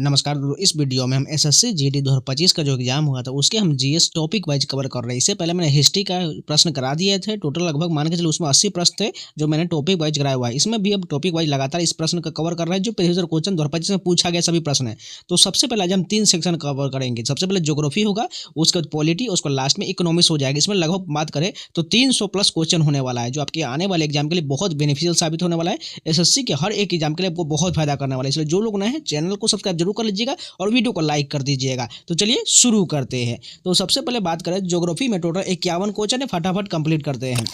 नमस्कार दोस्तों, इस वीडियो में हम एसएससी जीडी 2025 का जो एग्जाम हुआ था उसके हम जीएस टॉपिक वाइज कवर कर रहे हैं। इससे पहले मैंने हिस्ट्री का प्रश्न करा दिए थे। टोटल लगभग मान के चलो उसमें 80 प्रश्न थे जो मैंने टॉपिक वाइज कराया हुआ है। इसमें भी अब टॉपिक वाइज लगातार इस प्रश्न का कवर कर रहे हैं जो प्रीवियस क्वेश्चन 2025 में पूछा गया सभी प्रश्न है। तो सबसे पहले आज हम 3 सेक्शन कवर करेंगे। सबसे पहले ज्योग्राफी होगा, उसके बाद पॉलिटी, उसको लास्ट में इकोनॉमिक्स हो जाएगा। इसमें लगभग बात करें तो 300 प्लस क्वेश्चन होने वाला है जो आपके आने वाले एग्जाम के लिए बहुत बेनिफिशियल साबित होने वाला है। एसएससी के हर एक एग्जाम के लिए आपको बहुत फायदा करने वाला है। इसलिए जो लोग नए हैं चैनल को सब्सक्राइब जरूर कर लीजिएगा और वीडियो को लाइक कर दीजिएगा। तो चलिए शुरू करते हैं। तो सबसे पहले बात करें ज्योग्राफी में टोटल 51 क्वेश्चन है, फटाफट कंप्लीट करते हैं।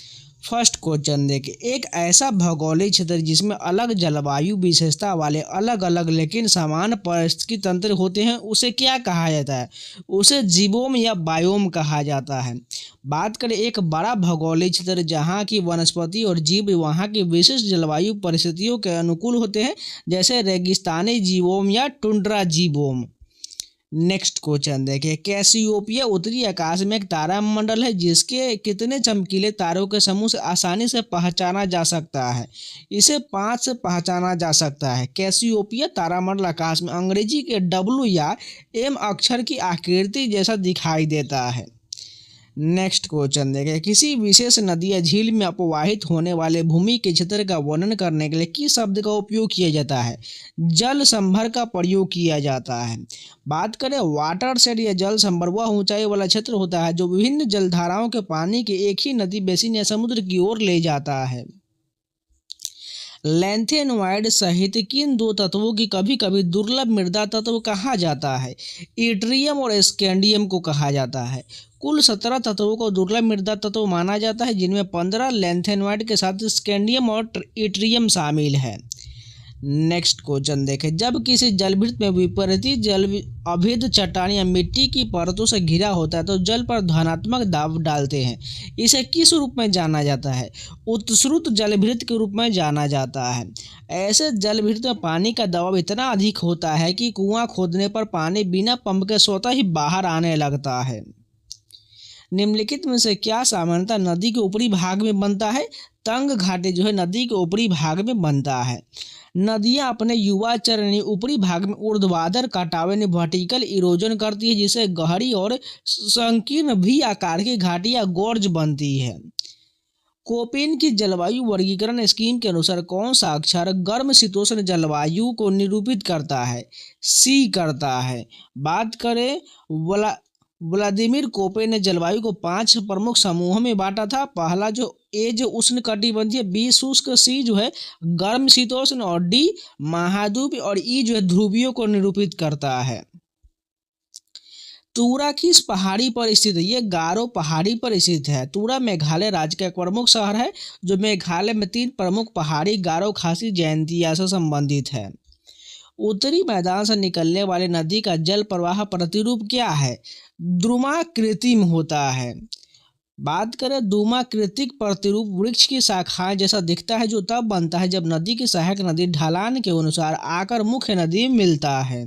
फर्स्ट क्वेश्चन देखिए, एक ऐसा भौगोलिक क्षेत्र जिसमें अलग जलवायु विशेषता वाले अलग अलग लेकिन समान पारिस्थितिकी तंत्र होते हैं उसे क्या कहा जाता है? उसे जीवोम या बायोम कहा जाता है। बात करें एक बड़ा भौगोलिक क्षेत्र जहाँ की वनस्पति और जीव वहाँ की विशिष्ट जलवायु परिस्थितियों के अनुकूल होते हैं, जैसे रेगिस्तानी जीवोम या टुंड्रा जीवोम। नेक्स्ट क्वेश्चन देखिए, कैसियोपिया उत्तरी आकाश में एक तारा मंडल है जिसके कितने चमकीले तारों के समूह से आसानी से पहचाना जा सकता है? इसे 5 से पहचाना जा सकता है। कैसियोपिया तारामंडल आकाश में अंग्रेजी के W या M अक्षर की आकृति जैसा दिखाई देता है। नेक्स्ट क्वेश्चन देखें, किसी विशेष नदी या झील में अपवाहित होने वाले भूमि के क्षेत्र का वर्णन करने के लिए किस शब्द का उपयोग किया जाता है? जल संभर का प्रयोग किया जाता है। बात करें वाटर शेड या जल संभर, वह ऊंचाई वाला क्षेत्र होता है जो विभिन्न जलधाराओं के पानी के एक ही नदी बेसिन या समुद्र की ओर ले जाता है। लैंथेनोइड सहित किन दो तत्वों की कभी कभी दुर्लभ मृदा तत्व कहा जाता है? इट्रियम और स्कैंडियम को कहा जाता है। कुल 17 तत्वों को दुर्लभ मृदा तत्व माना जाता है, जिनमें 15 लैंथेनोइड के साथ स्कैंडियम और इट्रियम शामिल है। नेक्स्ट क्वेश्चन देखें, जब किसी जलभृत में विपरीत जल अभिद चट्टान या मिट्टी की परतों से घिरा होता है तो जल पर धनात्मक दाब डालते हैं। इसे किस रूप में जाना जाता है? उत्सृत जलभृत के रूप में जाना जाता है। ऐसे जलभृत में पानी का दबाव इतना अधिक होता है कि कुआं खोदने पर पानी बिना पंप के स्वतः ही बाहर आने लगता है। निम्नलिखित में से क्या सामान्यतः नदी के ऊपरी भाग में बनता है? तंग घाटी जो है नदी के ऊपरी भाग में बनता है। नदियां अपने युवा चरण ऊपरी भाग में ऊर्ध्वाधर कटाव यानी वर्टिकल इरोजन करती है, जिससे गहरी और संकीर्ण भी आकार की घाटी या गोर्ज बनती है। कोपेन की जलवायु वर्गीकरण स्कीम के अनुसार कौन सा अक्षर गर्म शीतोष्ण जलवायु को निरूपित करता है? सी करता है। बात करें व्लादिमीर कोपेन ने जलवायु को 5 प्रमुख समूहों में बांटा था। पहला जो ए जो उष्णकटिबंधीय, बी शुष्क, सी जो है गर्म शीतोष्ण और डी महाद्वीप और ई जो है ध्रुवीयों को निरूपित करता है। तूरा किस पहाड़ी पर स्थित है? ये गारो पहाड़ी पर स्थित है। तूरा मेघालय राज्य का एक प्रमुख शहर है जो मेघालय में 3 प्रमुख पहाड़ी गारो, खासी, जयंतिया से संबंधित है। उत्तरी मैदान से निकलने वाली नदी का जल प्रवाह प्रतिरूप क्या है? द्रुमाकृतिम होता है। बात करें द्रुमाकृतिक प्रतिरूप, वृक्ष की शाखाएं जैसा दिखता है जो तब बनता है जब नदी की सहायक नदी ढलान के अनुसार आकर मुख्य नदी में मिलता है।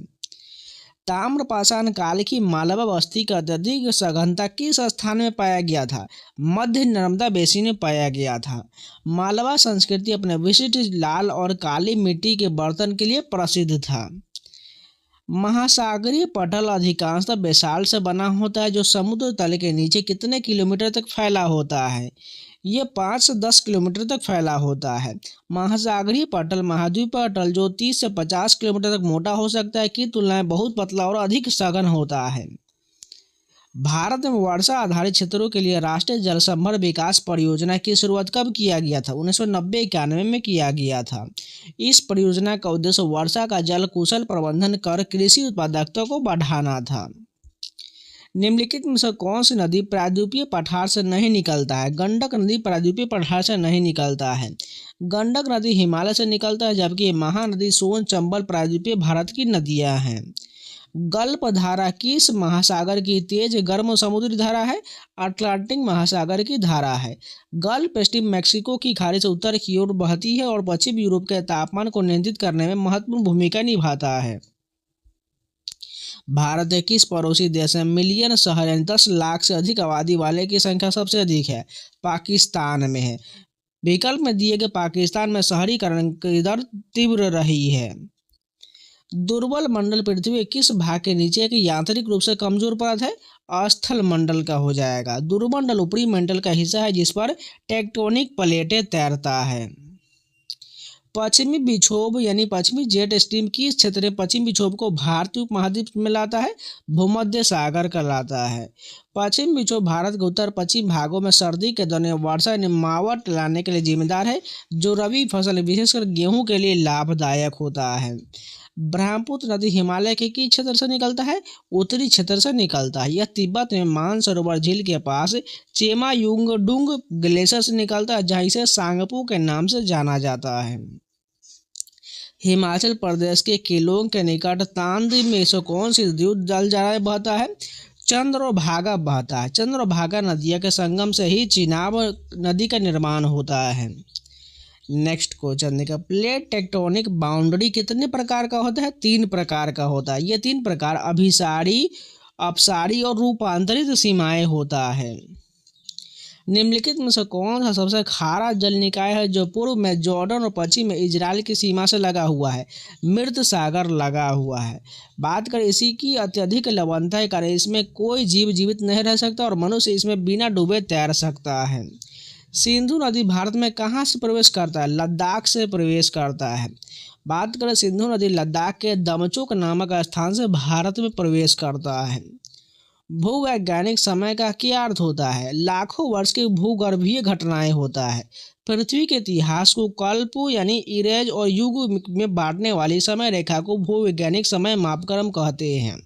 ताम्रपाषाण काल की मालवा बस्ती का अत्यधिक सघनता किस स्थान में पाया गया था? मध्य नर्मदा बेसिन में पाया गया था। मालवा संस्कृति अपने विशिष्ट लाल और काली मिट्टी के बर्तन के लिए प्रसिद्ध था। महासागरीय पटल अधिकांशतः बेसाल्ट से बना होता है जो समुद्र तल के नीचे कितने किलोमीटर तक फैला होता है? ये 5 से 10 किलोमीटर तक फैला होता है। महासागरीय पटल महाद्वीप पटल जो 30 से 50 किलोमीटर तक मोटा हो सकता है की तुलना में बहुत पतला और अधिक सघन होता है। भारत में वर्षा आधारित क्षेत्रों के लिए राष्ट्रीय जल संभर विकास परियोजना की शुरुआत कब किया गया था? 1990-91 में किया गया था। इस परियोजना का उद्देश्य वर्षा का जल कुशल प्रबंधन कर कृषि उत्पादकता को बढ़ाना था। निम्नलिखित में से कौन सी नदी प्रायद्वीपीय पठार से नहीं निकलता है? गंडक नदी प्रायद्वीपीय पठार से नहीं निकलता है। गंडक नदी हिमालय से निकलता है, जबकि महानदी, सोन, चंबल प्रायद्वीपीय भारत की नदियां हैं। गल्फ धारा किस महासागर की तेज गर्म समुद्री धारा है? अटलांटिक महासागर की धारा है। गल्फ स्ट्रीम मैक्सिको की खाड़ी से उत्तर की ओर बहती है और पश्चिम यूरोप के तापमान को नियंत्रित करने में महत्वपूर्ण भूमिका निभाता है। भारत के किस पड़ोसी देश में मिलियन शहर यानी 10 लाख से अधिक आबादी वाले की संख्या सबसे अधिक है? पाकिस्तान में है। विकल्प में दिए गए पाकिस्तान में शहरीकरण की दर तीव्र रही है। दुर्बल मंडल पृथ्वी के किस भाग के नीचे की यांत्रिक रूप से कमजोर परत है? अस्थल मंडल का हो जाएगा। ध्रुवमंडल ऊपरी मंडल का हिस्सा है जिस पर टेक्टोनिक प्लेटें तैरता है। पश्चिमी विक्षोभ यानी पश्चिमी जेट स्ट्रीम किस क्षेत्र में पश्चिमी विक्षोभ को भारतीय उपमहाद्वीप में लाता है? भूमध्य सागर का लाता है। पश्चिमी विक्षोभ भारत के उत्तर पश्चिम भागों में सर्दी के दौरान वर्षा यानी मावट लाने के लिए जिम्मेदार है, जो रबी फसल विशेषकर गेहूं के लिए लाभदायक होता है। ब्रह्मपुत्र नदी हिमालय के किस क्षेत्र से निकलता है? उत्तरी क्षेत्र से निकलता है। यह तिब्बत में मानसरोवर झील के पास चेमायुंगडुंग ग्लेशियर से निकलता है, जहाँ इसे सांगपो के नाम से जाना जाता है। हिमाचल प्रदेश के केलोंग के निकट तांदी में से कौन सी द्युत जल बहता है? चंद्रभागा बहता है। चंद्रभागा नदियों के संगम से ही चिनाब नदी का निर्माण होता है। नेक्स्ट क्वेश्चन देखा, प्लेट टेक्टोनिक बाउंड्री कितने प्रकार का होता है? 3 प्रकार का होता है। ये 3 प्रकार अभिसारी, अपसारी और रूपांतरित सीमाएं होता है। निम्नलिखित में से कौन सा सबसे खारा जल निकाय है जो पूर्व में जॉर्डन और पश्चिम में इजराइल की सीमा से लगा हुआ है? मृत सागर लगा हुआ है। बात करें इसी की अत्यधिक लवणता के कारण इसमें कोई जीव जीवित नहीं रह सकता और मनुष्य इसमें बिना डूबे तैर सकता है। सिंधु नदी भारत में कहाँ से प्रवेश करता है? लद्दाख से प्रवेश करता है। बात करें सिंधु नदी लद्दाख के दमचोक नामक स्थान से भारत में प्रवेश करता है। भूवैज्ञानिक समय का क्या अर्थ होता है? लाखों वर्ष की भूगर्भीय घटनाएं होता है। पृथ्वी के इतिहास को कल्प यानी इरेज और युग में बांटने वाली समय रेखा को भूवैज्ञानिक समय मापक्रम कहते हैं।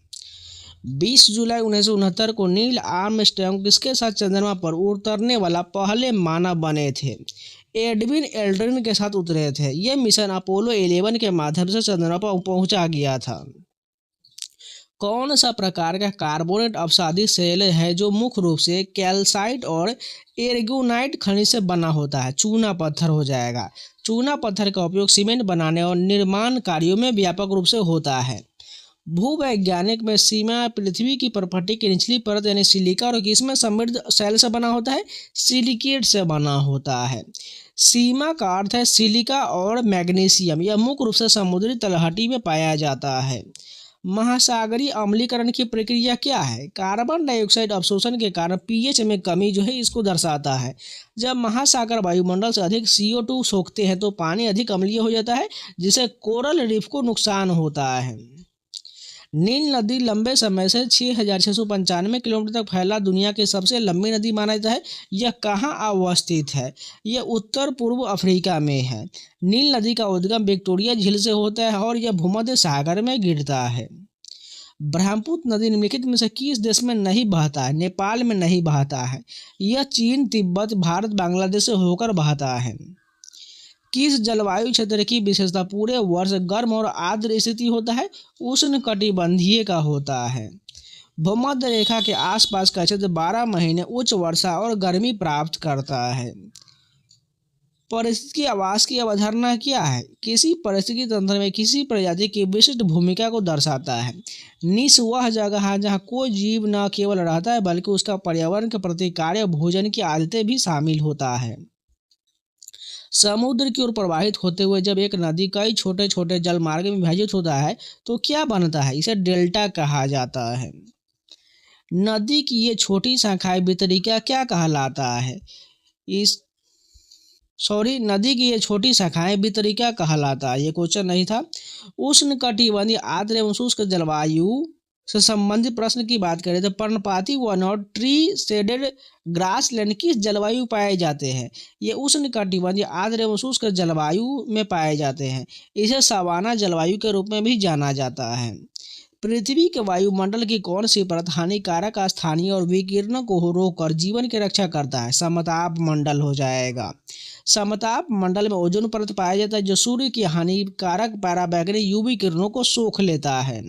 20 जुलाई 1969 को नील आर्मस्ट्रांग किसके साथ चंद्रमा पर उतरने वाला पहले मानव बने थे? एडविन एल्ड्रिन के साथ उतरे थे। यह मिशन अपोलो 11 के माध्यम से चंद्रमा पर पहुंचा गया था। कौन सा प्रकार का कार्बोनेट अपसादी सेल है जो मुख्य रूप से कैल्साइट और एर्गोनाइट खनिज से बना होता है? चूना पत्थर हो जाएगा। चूना पत्थर का उपयोग सीमेंट बनाने और निर्माण कार्यों में व्यापक रूप से होता है। भूवैज्ञानिक में सीमा पृथ्वी की परपट्टी की निचली परत यानी सिलिका और किसमें समृद्ध सेल से बना होता है? सिलिकेट से बना होता है। सीमा का अर्थ है सिलिका और मैग्नीशियम। यह मुख्य रूप से समुद्री तलहटी में पाया जाता है। महासागरीय अम्लीकरण की प्रक्रिया क्या है? कार्बन डाइऑक्साइड अवशोषण के कारण पीएच में कमी जो है इसको दर्शाता है। जब महासागर वायुमंडल से अधिक CO2 सोखते हैं तो पानी अधिक अम्लीय हो जाता है, जिससे कोरल रीफ को नुकसान होता है। नील नदी लंबे समय से 6,695 किलोमीटर तक फैला दुनिया की सबसे लंबी नदी माना जाता है। यह कहाँ अवस्थित है? यह उत्तर पूर्व अफ्रीका में है। नील नदी का उद्गम विक्टोरिया झील से होता है और यह भूमध्य सागर में गिरता है। ब्रह्मपुत्र नदी निम्नलिखित में से किस देश में नहीं बहता है? नेपाल में नहीं बहता है। यह चीन, तिब्बत, भारत, बांग्लादेश से होकर बहता है। किस जलवायु क्षेत्र की विशेषता पूरे वर्ष गर्म और आर्द्र स्थिति होता है? उष्णकटिबंधीय का होता है। भूमध्य रेखा के आसपास का क्षेत्र 12 महीने उच्च वर्षा और गर्मी प्राप्त करता है। पारिस्थितिकी आवास की अवधारणा क्या है? किसी पारिस्थितिकी तंत्र में किसी प्रजाति की विशिष्ट भूमिका को दर्शाता है। निश वह जगह है जहाँ कोई जीव न केवल रहता है बल्कि उसका पर्यावरण के प्रति कार्य भोजन की आदतें भी शामिल होता है। समुद्र की ओर प्रवाहित होते हुए जब एक नदी कई छोटे छोटे जलमार्ग में विभाजित होता है तो क्या बनता है? इसे डेल्टा कहा जाता है। नदी की ये छोटी शाखाएं वितरिका क्या कहलाता है? नदी की ये छोटी शाखाएं वितरिका कहलाता है। ये क्वेश्चन नहीं था। उष्णकटिबंधीय आर्द्र एवं शुष्क जलवायु से संबंधित प्रश्न की बात करें तो पर्णपाती वन और ट्री शेडेड ग्रासलैंड किस जलवायु पाए जाते हैं? ये उष्णकटिबंधीय आर्द्र एवं शुष्क जलवायु में पाए जाते हैं। इसे सवाना जलवायु के रूप में भी जाना जाता है। पृथ्वी के वायुमंडल की कौन सी परत हानिकारक स्थानीय और विकिरणों को रोककर जीवन की रक्षा करता है? समताप मंडल हो जाएगा। समताप मंडल में ओजोन परत पाया जाता है जो सूर्य की हानिकारक पराबैंगनी यूवी किरणों को सोख लेता है।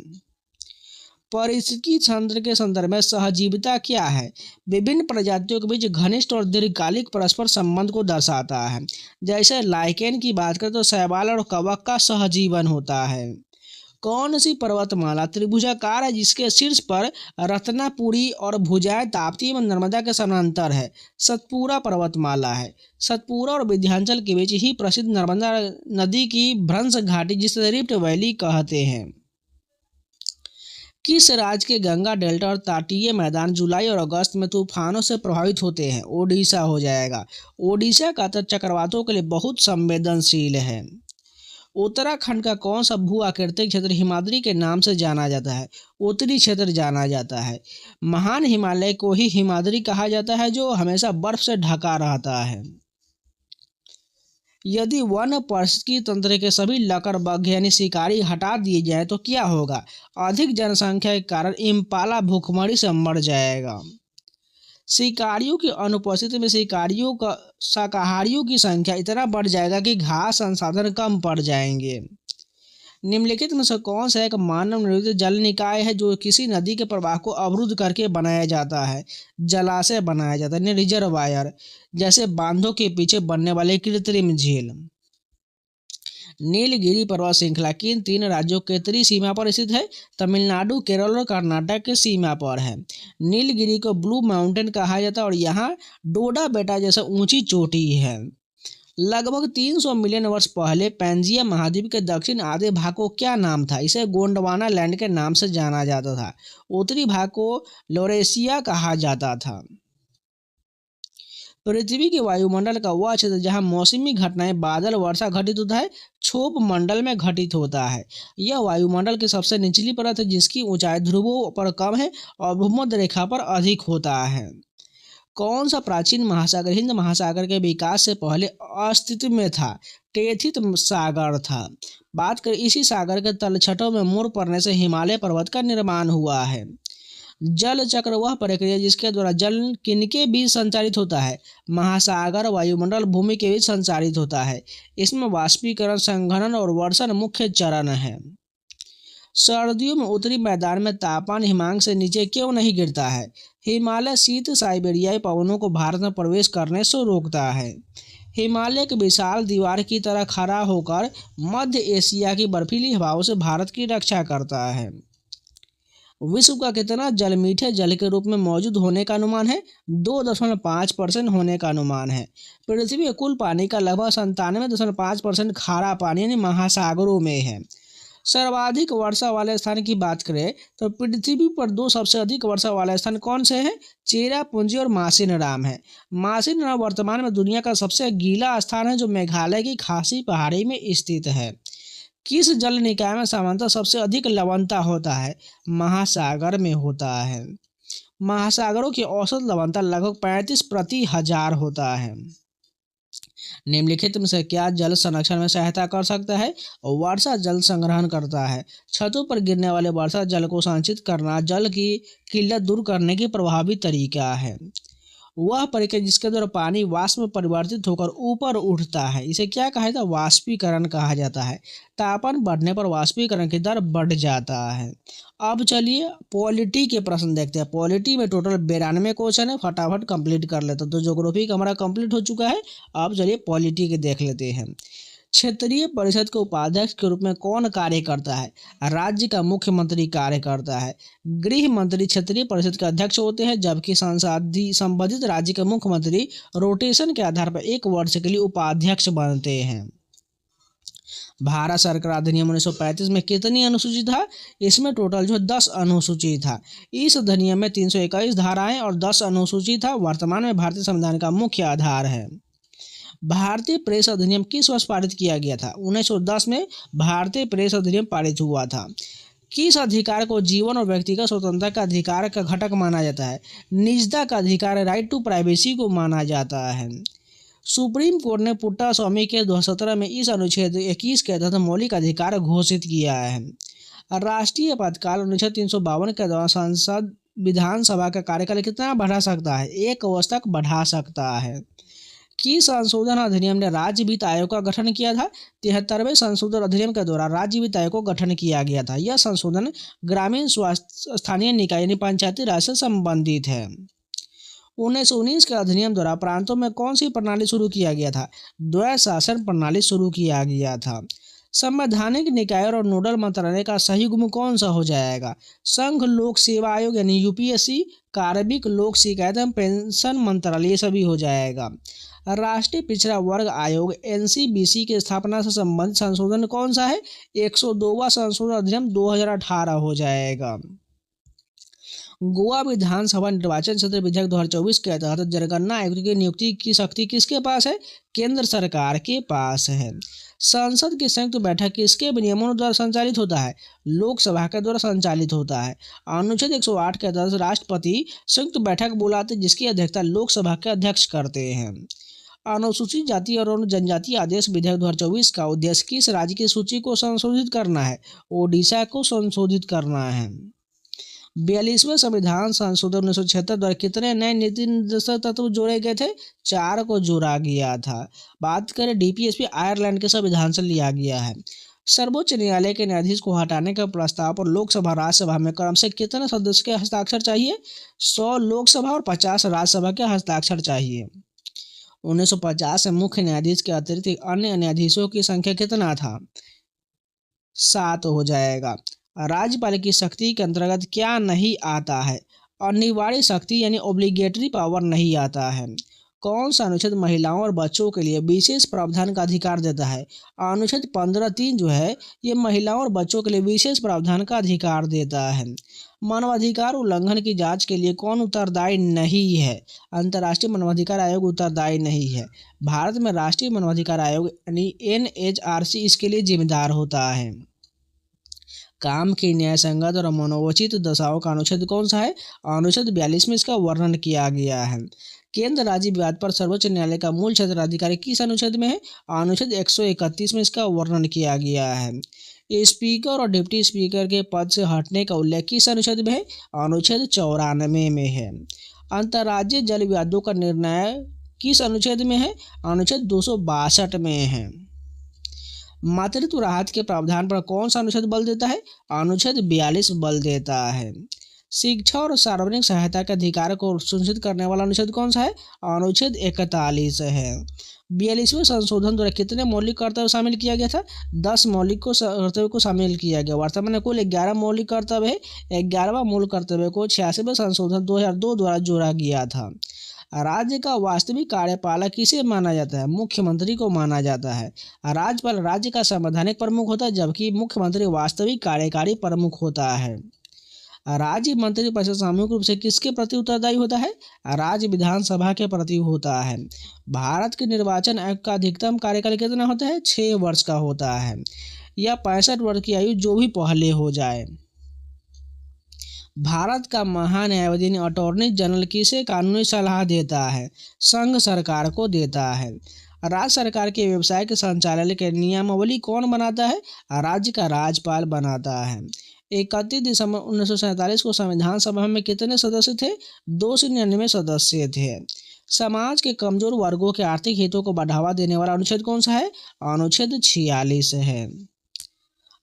पारिस्थितिकी तंत्र के संदर्भ में सहजीविता क्या है? विभिन्न प्रजातियों के बीच घनिष्ठ और दीर्घकालिक परस्पर संबंध को दर्शाता है। जैसे लाइकेन की बात करें तो शैवाल और कवक का सहजीवन होता है। कौन सी पर्वतमाला त्रिभुजाकार है जिसके शीर्ष पर रत्नापुरी और भुजाएं ताप्ती एवं नर्मदा के समानांतर है? सतपुरा पर्वतमाला है। सतपुरा और विंध्याचल के बीच ही प्रसिद्ध नर्मदा नदी की भ्रंश घाटी जिसे रिफ्ट वैली कहते हैं। किस राज्य के गंगा डेल्टा और तटीय मैदान जुलाई और अगस्त में तूफानों से प्रभावित होते हैं? ओडिशा हो जाएगा। ओडिशा का तट चक्रवातों के लिए बहुत संवेदनशील है। उत्तराखंड का कौन सा भू आकृतिक क्षेत्र हिमाद्री के नाम से जाना जाता है? उत्तरी क्षेत्र जाना जाता है। महान हिमालय को ही हिमाद्री कहा जाता है, जो हमेशा बर्फ से ढका रहता है। यदि वन पारिस्थितिकी तंत्र के सभी लकड़बग्घे यानी शिकारी हटा दिए जाए तो क्या होगा? अधिक जनसंख्या के कारण इम्पाला भूखमरी से मर जाएगा। शिकारियों की अनुपस्थिति में शिकारियों का शाकाहारियों की संख्या इतना बढ़ जाएगा कि घास संसाधन कम पड़ जाएंगे। निम्नलिखित में से कौन सा एक मानव निर्मित जल निकाय है जो किसी नदी के प्रवाह को अवरुद्ध करके बनाया जाता है? जलाशय बनाया जाता है, रिजर्वायर, जैसे बांधों के पीछे बनने वाले कृत्रिम झील। नीलगिरी पर्वत श्रृंखला किन 3 राज्यों के उत्तरी सीमा पर स्थित है? तमिलनाडु, केरल और कर्नाटक के सीमा पर है। नीलगिरी को ब्लू माउंटेन कहा जाता है और यहाँ डोडा बेटा जैसा ऊंची चोटी है। लगभग 300 मिलियन वर्ष पहले पैंजिया महाद्वीप के दक्षिण आधे भाग को क्या नाम था? इसे गोंडवाना लैंड के नाम से जाना जाता था। उत्तरी भाग को लौरेशिया कहा जाता था। पृथ्वी के वायुमंडल का वह क्षेत्र जहां मौसमी घटनाएं बादल वर्षा घटित होता है क्षोभ मंडल में घटित होता है। यह वायुमंडल की सबसे निचली परत है जिसकी ऊंचाई ध्रुवों पर कम है और भूमध्य रेखा पर अधिक होता है। कौन सा प्राचीन महासागर हिंद महासागर के विकास से पहले अस्तित्व में था? टेथित सागर था। बात करें इसी सागर के तलछटों में मुड़ पड़ने से हिमालय पर्वत का निर्माण हुआ है। जल चक्र वह प्रक्रिया जिसके द्वारा जल किनके बीच संचारित होता है? महासागर, वायुमंडल, भूमि के बीच संचारित होता है। इसमें वाष्पीकरण, संघनन और वर्षण मुख्य चरण है। सर्दियों में उत्तरी मैदान में तापमान हिमांक से नीचे क्यों नहीं गिरता है? हिमालय शीत साइबेरियाई पवनों को भारत में प्रवेश करने से रोकता है। हिमालय एक विशाल दीवार की तरह खड़ा होकर मध्य एशिया की बर्फीली हवाओं से भारत की रक्षा करता है। विश्व का कितना जल मीठे जल के रूप में मौजूद होने का अनुमान है? 2.5% होने का अनुमान है। पृथ्वी के कुल पानी का लगभग 97.5% खारा पानी यानी महासागरों में है। सर्वाधिक वर्षा वाले स्थान की बात करें तो पृथ्वी पर 2 सबसे अधिक वर्षा वाले स्थान कौन से हैं? चेरापूंजी और मासिनराम है। मासिनराम वर्तमान में दुनिया का सबसे गीला स्थान है जो मेघालय की खासी पहाड़ी में स्थित है। किस जल निकाय में सामान्यतः सबसे अधिक लवणता होता है? महासागर में होता है। महासागरों की औसत लवणता लगभग 35/1000 होता है। निम्नलिखित में से क्या जल संरक्षण में सहायता कर सकता है? वर्षा जल संग्रहण करता है। छतों पर गिरने वाले वर्षा जल को संचित करना जल की किल्लत दूर करने की प्रभावी तरीका है। वह प्रक्रिया जिसके द्वारा पानी वाष्प में परिवर्तित होकर ऊपर उठता है इसे क्या कहा जाता है? वाष्पीकरण कहा जाता है। तापमान बढ़ने पर वाष्पीकरण की दर बढ़ जाता है। अब चलिए पॉलिटी के प्रश्न देखते हैं। पॉलिटी में टोटल 92 क्वेश्चन है, फटाफट कंप्लीट कर लेते हैं। तो ज्योग्राफी का हमारा कंप्लीट हो चुका है। अब चलिए पॉलिटी के देख लेते हैं। क्षेत्रीय परिषद के उपाध्यक्ष के रूप में कौन कार्य करता है? राज्य का मुख्यमंत्री कार्य करता है। गृह मंत्री क्षेत्रीय परिषद के अध्यक्ष होते हैं जबकि संबंधित राज्य के मुख्यमंत्री रोटेशन के आधार पर 1 वर्ष के लिए उपाध्यक्ष बनते हैं। भारत सरकार अधिनियम 1935 में कितनी अनुसूची था? इसमें टोटल जो 10 अनुसूची था। इस अधिनियम में 321 धाराएं और 10 अनुसूची था। वर्तमान में भारतीय संविधान का मुख्य आधार है। भारतीय प्रेस अधिनियम किस वर्ष पारित किया गया था? 1910 में भारतीय प्रेस अधिनियम पारित हुआ था। किस अधिकार को जीवन और व्यक्तिगत स्वतंत्रता का अधिकार का घटक माना जाता है? निजता का अधिकार, राइट टू प्राइवेसी को माना जाता है। सुप्रीम कोर्ट ने पुट्टा स्वामी के 2017 में इस अनुच्छेद 21 के तहत मौलिक अधिकार घोषित किया है। राष्ट्रीय आपातकाल अनुच्छेद 352 के दौरान संसद विधानसभा का कार्यकाल कितना बढ़ा सकता है? 1 वर्ष तक बढ़ा सकता है। की संशोधन अधिनियम ने राज्य वित्त आयोग का गठन किया था? 73वें संशोधन अधिनियम के द्वारा राज्य वित्त आयोग को गठन किया गया था। यह संशोधन ग्रामीण स्वास्थ्य स्थानीय निकाय यानी पंचायती राज से संबंधित है। 1919 के अधिनियम द्वारा प्रांतों में कौन सी प्रणाली शुरू किया गया था? द्वैध शासन प्रणाली शुरू किया गया था। संवैधानिक निकाय और नोडल मंत्रालय का सही युग्म कौन सा हो जाएगा? संघ लोक सेवा आयोग यानी यूपीएससी, कार्मिक लोक शिकायत एवं पेंशन मंत्रालय, ये सभी हो जाएगा। राष्ट्रीय पिछड़ा वर्ग आयोग एनसीबीसी की स्थापना से संबंधित संशोधन कौन सा है? 102वां संशोधन अधिनियम 2018 हो जाएगा। गोवा विधानसभा निर्वाचन क्षेत्र विधेयक 2024 के तहत जनगणना आयुक्त की नियुक्ति की शक्ति किसके पास है? केंद्र सरकार के पास है। संसद की संयुक्त बैठक किसके नियमों द्वारा संचालित होता है? लोकसभा के द्वारा संचालित होता है। अनुच्छेद 108 के तहत राष्ट्रपति संयुक्त बैठक बुलाते जिसकी अध्यक्षता लोकसभा के अध्यक्ष करते हैं। अनुसूचित जाति और जनजाति आदेश विधेयक 2024 का उद्देश्य किस राज्य की सूची को संशोधित करना है? ओडिशा को संशोधित करना है। 42वें संविधान संशोधन 1976 द्वारा कितने नए नीति निर्देशक तत्व जोड़े गए थे? 4 को जोड़ा गया था। बात करें डीपीएसपी आयरलैंड के संविधान से लिया गया है। सर्वोच्च न्यायालय के न्यायाधीश को हटाने का प्रस्ताव पर लोकसभा राज्यसभा में क्रम से कितने सदस्य के हस्ताक्षर चाहिए? 100 लोकसभा और 50 राज्यसभा के हस्ताक्षर चाहिए। 1950 में मुख्य न्यायाधीश के अतिरिक्त अन्य न्यायाधीशों की संख्या कितना था? 7 हो जाएगा। राज्यपाल की शक्ति के अंतर्गत क्या नहीं आता है? अनिवार्य शक्ति यानी ओब्लिगेटरी पावर नहीं आता है। कौन सा अनुच्छेद महिलाओं और बच्चों के लिए विशेष प्रावधान का अधिकार देता है? अनुच्छेद 15(3) जो है ये महिलाओं और बच्चों के लिए विशेष प्रावधान का अधिकार देता है। मानवाधिकार उल्लंघन की जांच के लिए कौन उत्तरदायी नहीं है? अंतर्राष्ट्रीय मानवाधिकार आयोग उत्तरदायी नहीं है। भारत में राष्ट्रीय मानवाधिकार आयोग यानी NHRC इसके लिए जिम्मेदार होता है। काम की न्याय संगत और मनोचित दशाओं का अनुच्छेद कौन सा है? अनुच्छेद 42 में इसका वर्णन किया गया है। केंद्र राज्य विवाद पर सर्वोच्च न्यायालय का मूल क्षेत्राधिकारी किस अनुच्छेद में है? अनुच्छेद 131 में इसका वर्णन किया गया है। स्पीकर और डिप्टी स्पीकर के पद से हटने का उल्लेख किस अनुच्छेद में है? अनुच्छेद 94 में है। अंतर्राज्यीय जल विवादों का निर्णय किस अनुच्छेद में है? अनुच्छेद 262 में है। मातृत्व राहत के प्रावधान पर कौन सा अनुच्छेद बल देता है? अनुच्छेद 42 बल देता है। शिक्षा और सार्वजनिक सहायता के अधिकार को सुनिश्चित करने वाला अनुच्छेद कौन सा है? अनुच्छेद 41 है। 42वें संशोधन द्वारा कितने मौलिक कर्तव्य शामिल किया गया था? 10 मौलिक कर्तव्य को शामिल किया गया। वर्तमान में कुल 11 मौलिक कर्तव्य है। 11वां मूल कर्तव्य को 86वें संशोधन 2002 द्वारा जोड़ा गया था। राज्य का वास्तविक कार्यपालक किसे माना जाता है? मुख्यमंत्री को माना जाता है। राज्यपाल राज्य का संवैधानिक प्रमुख होता है जबकि मुख्यमंत्री वास्तविक कार्यकारी प्रमुख होता है। राज्य मंत्रिपरिषद सामूहिक रूप से किसके प्रति उत्तरदायी होता है? राज्य विधानसभा के प्रति होता है। भारत के निर्वाचन आयोग का अधिकतम कार्यकाल कितना होता है? 6 वर्ष का होता है या 65 वर्ष की आयु जो भी पहले हो जाए। भारत का महान्यायवादी अटॉर्नी जनरल किसे कानूनी सलाह देता है? संघ सरकार को देता है। राज्य सरकार के व्यवसाय के संचालन के नियमावली कौन बनाता है? राज्य का राज्यपाल बनाता है। 31 दिसंबर 1947 को संविधान सभा में कितने सदस्य थे? 299 सदस्य थे। समाज के कमजोर वर्गों के आर्थिक हितों को बढ़ावा देने वाला अनुच्छेद कौन सा है? अनुच्छेद 46 है।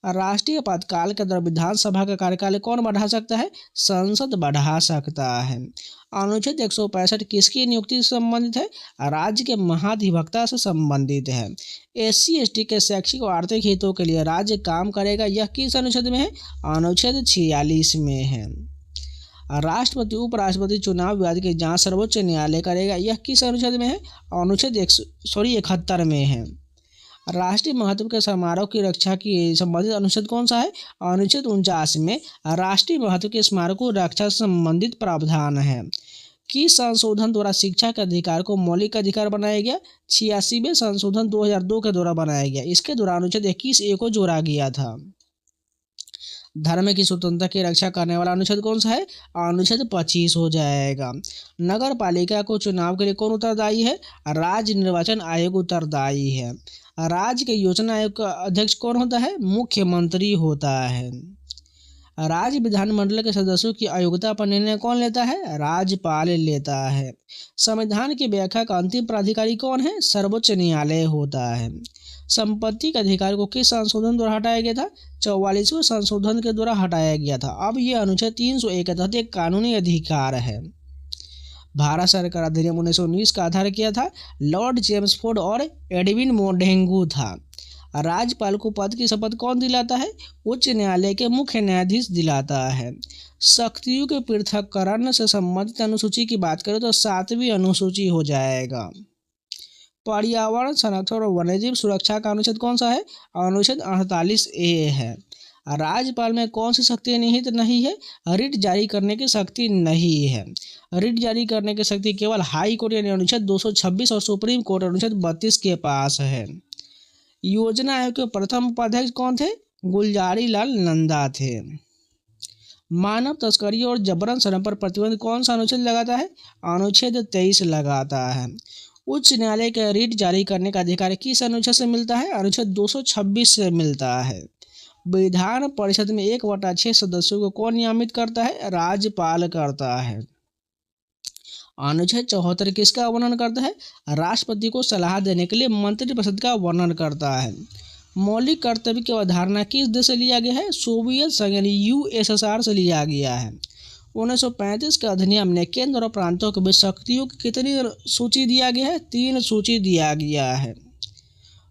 राष्ट्रीय आपातकाल के दौरान विधानसभा का कार्यकाल कौन बढ़ा सकता है? संसद बढ़ा सकता है। अनुच्छेद 165 किसकी नियुक्ति से संबंधित है? राज्य के महाधिवक्ता से संबंधित है। SC/ST के शैक्षिक और आर्थिक हितों के लिए राज्य काम करेगा, यह किस अनुच्छेद में है? अनुच्छेद 46 में है। राष्ट्रपति उपराष्ट्रपति चुनाव विवाद की जांच सर्वोच्च न्यायालय करेगा, यह किस अनुच्छेद में है? अनुच्छेद 71 में है। राष्ट्रीय महत्व के समारोह की रक्षा की संबंधित अनुच्छेद कौन सा है? अनुच्छेद 49 में राष्ट्रीय महत्व के स्मारकों रक्षा से संबंधित प्रावधान है। किस संशोधन द्वारा शिक्षा के अधिकार को मौलिक अधिकार बनाया गया? 86वें संशोधन 2002 के द्वारा बनाया गया। इसके द्वारा अनुच्छेद 21A को जोड़ा गया था। धर्म की स्वतंत्रता की रक्षा करने वाला अनुच्छेद कौन सा है? अनुच्छेद 25 हो जाएगा। नगर पालिका को चुनाव के लिए कौन उत्तरदायी है? राज्य निर्वाचन आयोग उत्तरदायी है। राज्य के योजना आयोग का अध्यक्ष कौन होता है? मुख्यमंत्री होता है। राज्य विधानमंडल के सदस्यों की अयोग्यता पर निर्णय कौन लेता है? राज्यपाल लेता है। संविधान की व्याख्या का अंतिम प्राधिकारी कौन है? सर्वोच्च न्यायालय होता है। संपत्ति के अधिकार को किस संशोधन द्वारा हटाया गया था? 44वें संशोधन के द्वारा हटाया गया था। अब यह अनुच्छेद 301 के तहत एक कानूनी अधिकार है। भारत सरकार अधिनियम 1919 का आधार किया था लॉर्ड चेम्सफोर्ड और एडविन मोंटेगू था। राज्यपाल को पद की शपथ कौन दिलाता है? उच्च न्यायालय के मुख्य न्यायाधीश दिलाता है। शक्तियों के पृथक्करण से संबंधित अनुसूची की बात करें तो 7वीं अनुसूची हो जाएगा। पर्यावरण संरक्षण और वन्यजीव सुरक्षा का अनुच्छेद कौन सा है? अनुच्छेद 48A है। राज्यपाल में कौन सी शक्ति निहित नहीं है? रिट जारी करने की शक्ति नहीं है। रिट जारी करने की शक्ति केवल हाई कोर्ट यानी अनुच्छेद 226 और सुप्रीम कोर्ट अनुच्छेद 32 के पास है। योजना आयोग के प्रथम उपाध्यक्ष कौन थे? गुलजारी लाल नंदा थे। मानव तस्करी और जबरन श्रम पर प्रतिबंध कौन सा अनुच्छेद लगाता है? अनुच्छेद 23 लगाता है। उच्च न्यायालय का रिट जारी करने का अधिकार किस अनुच्छेद से मिलता है? अनुच्छेद 226 से मिलता है। विधान परिषद में 1/6 सदस्यों को कौन नियमित करता है? राज्यपाल करता है। अनुच्छेद 74 किसका वर्णन करता है? राष्ट्रपति को सलाह देने के लिए मंत्रिपरिषद का वर्णन करता है। मौलिक कर्तव्य की अवधारणा किस देश से लिया गया है? सोवियत संघ यानी USSR से लिया गया है। 1935 के अधिनियम ने केंद्र और प्रांतों के बीच शक्तियों की कितनी सूची दिया गया है? 3 सूची दिया गया है।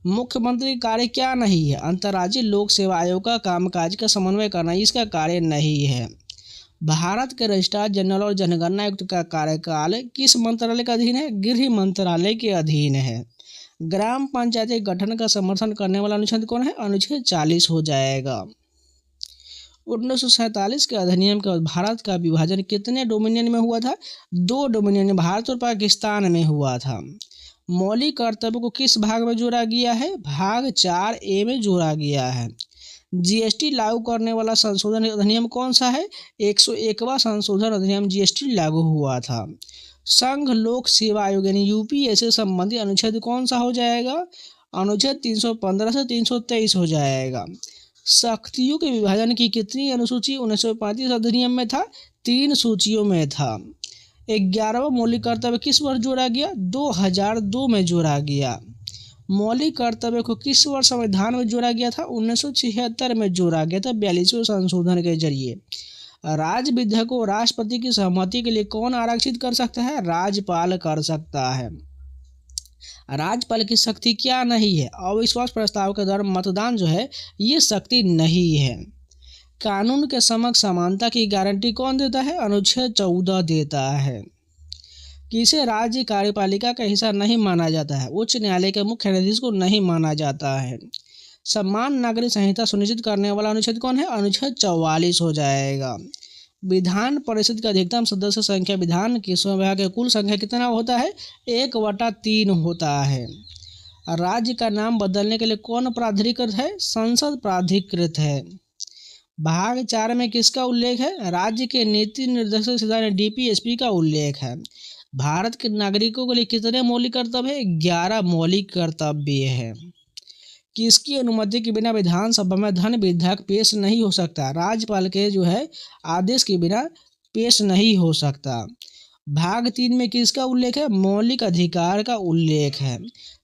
मुख्यमंत्री का कार्य क्या नहीं है? अंतर्राज्यीय लोक सेवा आयोग का कामकाज का समन्वय करना इसका कार्य नहीं है। भारत के रजिस्ट्रार जनरल और जनगणना आयुक्त का कार्यकाल किस मंत्रालय का अधीन है? गृह मंत्रालय के अधीन है। ग्राम पंचायत के गठन का समर्थन करने वाला अनुच्छेद कौन है? अनुच्छेद 40 हो जाएगा। 1947 के अधिनियम के बाद भारत का विभाजन कितने डोमिनियन में हुआ था? 2 डोमिनियन में, भारत और पाकिस्तान में हुआ था। मौलिक कर्तव्य को किस भाग में जोड़ा गया है? भाग 4A में जोड़ा गया है। GST लागू करने वाला संशोधन अधिनियम कौन सा है? 101वां संशोधन अधिनियम GST लागू हुआ था। संघ लोक सेवा आयोग यानी UPSC से संबंधित अनुच्छेद कौन सा हो जाएगा? अनुच्छेद 315 से 323 हो जाएगा। शक्तियों के विभाजन की कितनी अनुसूची 1935 अधिनियम में था? 3 सूचियों में था। 11वां मौलिक कर्तव्य किस वर्ष जोड़ा गया? 2002 में जोड़ा गया। मौलिक कर्तव्य को किस वर्ष संविधान में जोड़ा गया था? 1976 में जोड़ा गया था 42वें संशोधन के जरिए। राज्य विधेयक को राष्ट्रपति की सहमति के लिए कौन आरक्षित कर सकता है? राज्यपाल कर सकता है। राज्यपाल की शक्ति क्या नहीं है? अविश्वास प्रस्ताव के दौरान मतदान जो है ये शक्ति नहीं है। कानून के समक्ष समानता की गारंटी कौन देता है? अनुच्छेद 14 देता है। किसे राज्य कार्यपालिका का हिस्सा नहीं माना जाता है? उच्च न्यायालय के मुख्य न्यायाधीश को नहीं माना जाता है। समान नागरिक संहिता सुनिश्चित करने वाला अनुच्छेद कौन है? अनुच्छेद 44 हो जाएगा। विधान परिषद का अधिकतम सदस्य संख्या विधान की सभा के कुल संख्या कितना होता है? 1/3 होता है। राज्य का नाम बदलने के लिए कौन प्राधिकृत है? संसद प्राधिकृत है। भाग 4 में किसका उल्लेख है? राज्य के नीति निर्देशक सिद्धांत DPSP का उल्लेख है। भारत के नागरिकों के लिए कितने मौलिक कर्तव्य है? 11 मौलिक कर्तव्य है। किसकी अनुमति के बिना विधानसभा में धन विधेयक पेश नहीं हो सकता? राज्यपाल के जो है आदेश के बिना पेश नहीं हो सकता। भाग 3 में किसका उल्लेख है? मौलिक अधिकार का उल्लेख है।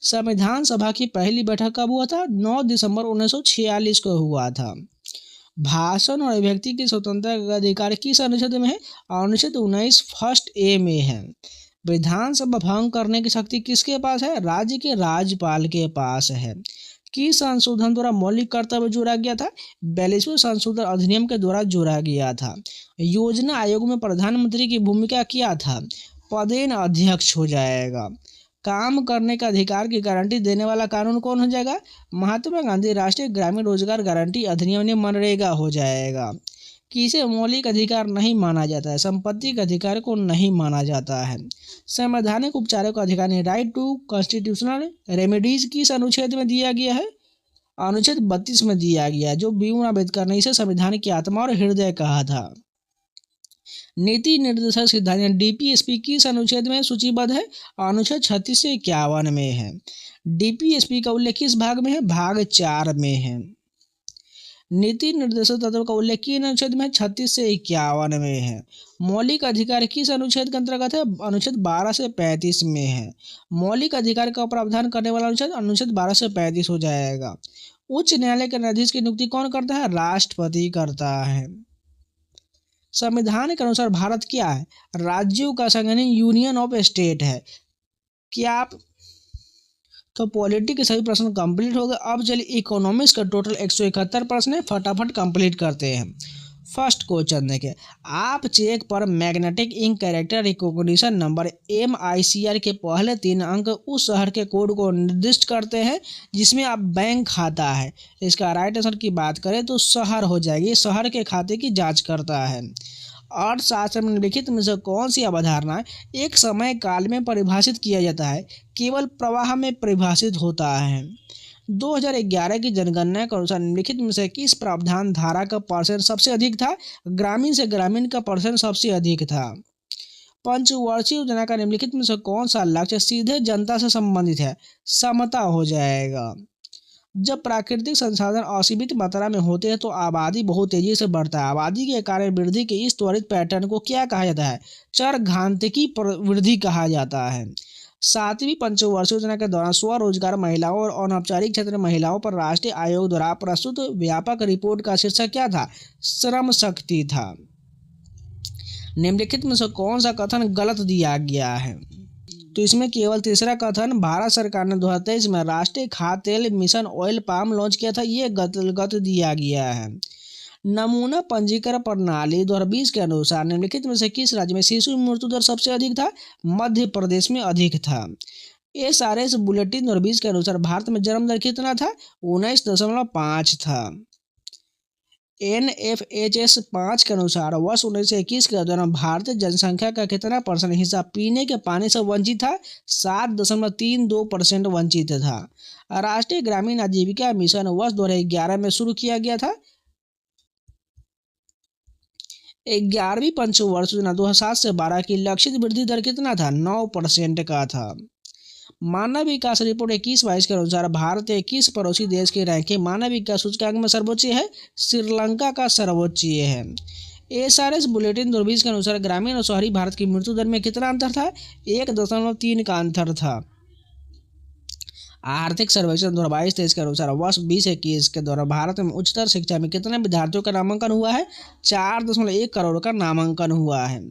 संविधान सभा की पहली बैठक कब हुआ था? 9 दिसंबर 1946 को हुआ था। भाषण और अभिव्यक्ति की स्वतंत्रता का अधिकार किस अनुच्छेद में है? अनुच्छेद 19 फर्स्ट A में है। विधानसभा भंग करने की शक्ति किसके पास है? राज्य के राज्यपाल के पास है। किस संशोधन द्वारा मौलिक कर्तव्य जोड़ा गया था? 42वें संशोधन अधिनियम के द्वारा जोड़ा गया था। योजना आयोग में प्रधानमंत्री की भूमिका क्या था? पदेन अध्यक्ष हो जाएगा। काम करने का अधिकार की गारंटी देने वाला कानून कौन हो जाएगा? महात्मा गांधी राष्ट्रीय ग्रामीण रोजगार गारंटी अधिनियम ने मनरेगा हो जाएगा। किसे मौलिक अधिकार नहीं माना जाता है? संपत्ति के अधिकार को नहीं माना जाता है। संवैधानिक उपचारों का अधिकार नहीं, राइट टू कॉन्स्टिट्यूशनल रेमेडीज किस अनुच्छेद में दिया गया है? अनुच्छेद 32 में दिया गया, जो BR अम्बेडकर ने इसे संविधान की आत्मा और हृदय कहा था। नीति निर्देशक सिद्धांत DPSP किस अनुच्छेद में सूचीबद्ध है? अनुच्छेद 36 से 51 में है। DPSP का उल्लेख किस भाग में है? भाग 4 में है। नीति निर्देशक तत्व का उल्लेख किन अनुच्छेद में? 36 से 51 में है। मौलिक अधिकार किस अनुच्छेद के अंतर्गत है? अनुच्छेद 12 से 35 में है। मौलिक अधिकार का प्रावधान करने वाला अनुच्छेद 12 से 35 हो जाएगा। उच्च न्यायालय के न्यायाधीश की नियुक्ति कौन करता है? राष्ट्रपति करता है। संविधान के अनुसार भारत क्या है? राज्यों का संघ यानी यूनियन ऑफ स्टेट है। क्या आप तो पॉलिटी के सभी प्रश्न कंप्लीट हो गए। अब चलिए इकोनॉमिक्स का टोटल 171 प्रश्न है, फटाफट कंप्लीट करते हैं। फर्स्ट क्वेश्चन देखिए, आप चेक पर magnetic ink character recognition number MICR के पहले 3 अंक उस शहर के कोड को निर्दिष्ट करते हैं जिसमें आप बैंक खाता है। इसका राइट आंसर की बात करें तो शहर हो जाएगी, शहर के खाते की जांच करता है। अर्थशास्त्र में निम्नलिखित में से कौन सी अवधारणा एक समय काल में परिभाषित किया जाता है केवल प्रवाह में परिभाषित होता है। 2011 की जनगणना के अनुसार निम्नलिखित में से किस प्रावधान धारा का परसेंट सबसे अधिक था? ग्रामीण से ग्रामीण का परसेंट सबसे अधिक था। पंचवर्षीय योजना का निम्नलिखित में से कौन सा लक्ष्य सीधे जनता से संबंधित है? समता हो जाएगा। जब प्राकृतिक संसाधन असीमित मात्रा में होते हैं तो आबादी बहुत तेजी से बढ़ता है। आबादी के कारण वृद्धि के इस त्वरित पैटर्न को क्या कहा जाता है? चरघांतिकी वृद्धि कहा जाता है। 7वीं पंचवर्षीय योजना के दौरान स्वरोजगार महिलाओं और अनौपचारिक क्षेत्र में महिलाओं पर राष्ट्रीय आयोग द्वारा प्रस्तुत व्यापक रिपोर्ट का शीर्षक क्या था? श्रम शक्ति था। निम्नलिखित में से कौन सा कथन गलत दिया गया है? तो इसमें केवल तीसरा कथन, भारत सरकार ने 2023 में राष्ट्रीय खाद्य तेल मिशन ऑयल पाम लॉन्च किया था, ये गलत दिया गया है। नमूना पंजीकरण प्रणाली 2020 के अनुसार निम्नलिखित में से किस राज्य में शिशु मृत्यु दर सबसे अधिक था? मध्य प्रदेश में अधिक था। SRS बुलेटिन 2020 के अनुसार भारत में जन्म दर कितना था? 19.5 था। NFHS 5 के अनुसार वर्ष 1921 के दौरान भारतीय जनसंख्या का कितना % हिस्सा पीने के पानी से वंचित था? 7.32% वंचित था। राष्ट्रीय ग्रामीण आजीविका मिशन वर्ष 2011 में शुरू किया गया था। 11वीं पंचवर्षीय योजना 2007 से 12 की लक्षित वृद्धि दर कितना था? 9% का था। मानव विकास रिपोर्ट 21-22 के अनुसार भारत 21 पड़ोसी देश की रैंकिंग मानव विकास सूचकांक में सर्वोच्च है, श्रीलंका का सर्वोच्च है। SRS बुलेटिन 2020 के अनुसार ग्रामीण और शहरी भारत की मृत्यु दर में कितना अंतर था? 1.3 का अंतर था। आर्थिक सर्वेक्षण 2022-23 के अनुसार वर्ष 2021 के दौरान भारत में उच्चतर शिक्षा में कितने विद्यार्थियों का नामांकन हुआ है? 4.1 करोड़ का नामांकन हुआ है।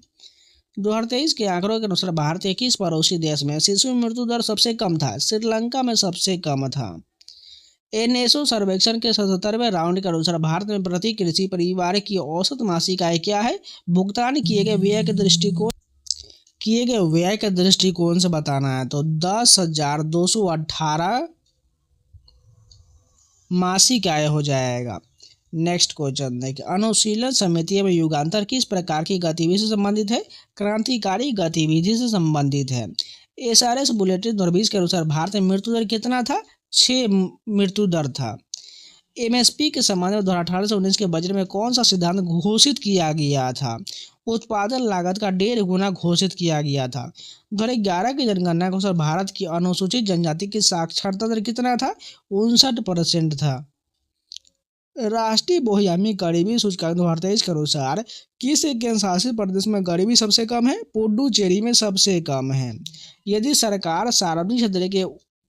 2023 के आंकड़ों के अनुसार भारत के किस पड़ोसी देश में शिशु मृत्यु दर सबसे कम था? श्रीलंका में सबसे कम था। NSO सर्वेक्षण के 77वें राउंड के अनुसार भारत में प्रति कृषि परिवार की औसत मासिक आय क्या है? भुगतान किए गए व्यय के दृष्टिकोण से बताना है तो 10,218 मासिक आय हो जाएगा। नेक्स्ट क्वेश्चन देखिए, अनुशीलन समिति एवं युगांतर किस प्रकार की गतिविधि से संबंधित है? क्रांतिकारी गतिविधि से संबंधित है। SRS बुलेटिन 2020 के अनुसार भारत में मृत्यु दर कितना था? 6 मृत्यु दर था। MSP के संबंध में 2018 से 19 के बजट में कौन सा सिद्धांत घोषित किया गया था? उत्पादन लागत का 1.5 गुना घोषित किया गया था। 2011 की जनगणना के अनुसार भारत की अनुसूचित जनजाति की साक्षरता दर कितना था? 59% था। राष्ट्रीय बहुआयामी गरीबी सूचकांक 2023 के अनुसार किस केंद्र शासित प्रदेश में गरीबी सबसे कम है? पुडुचेरी में सबसे कम है। यदि सरकार सार्वजनिक क्षेत्र के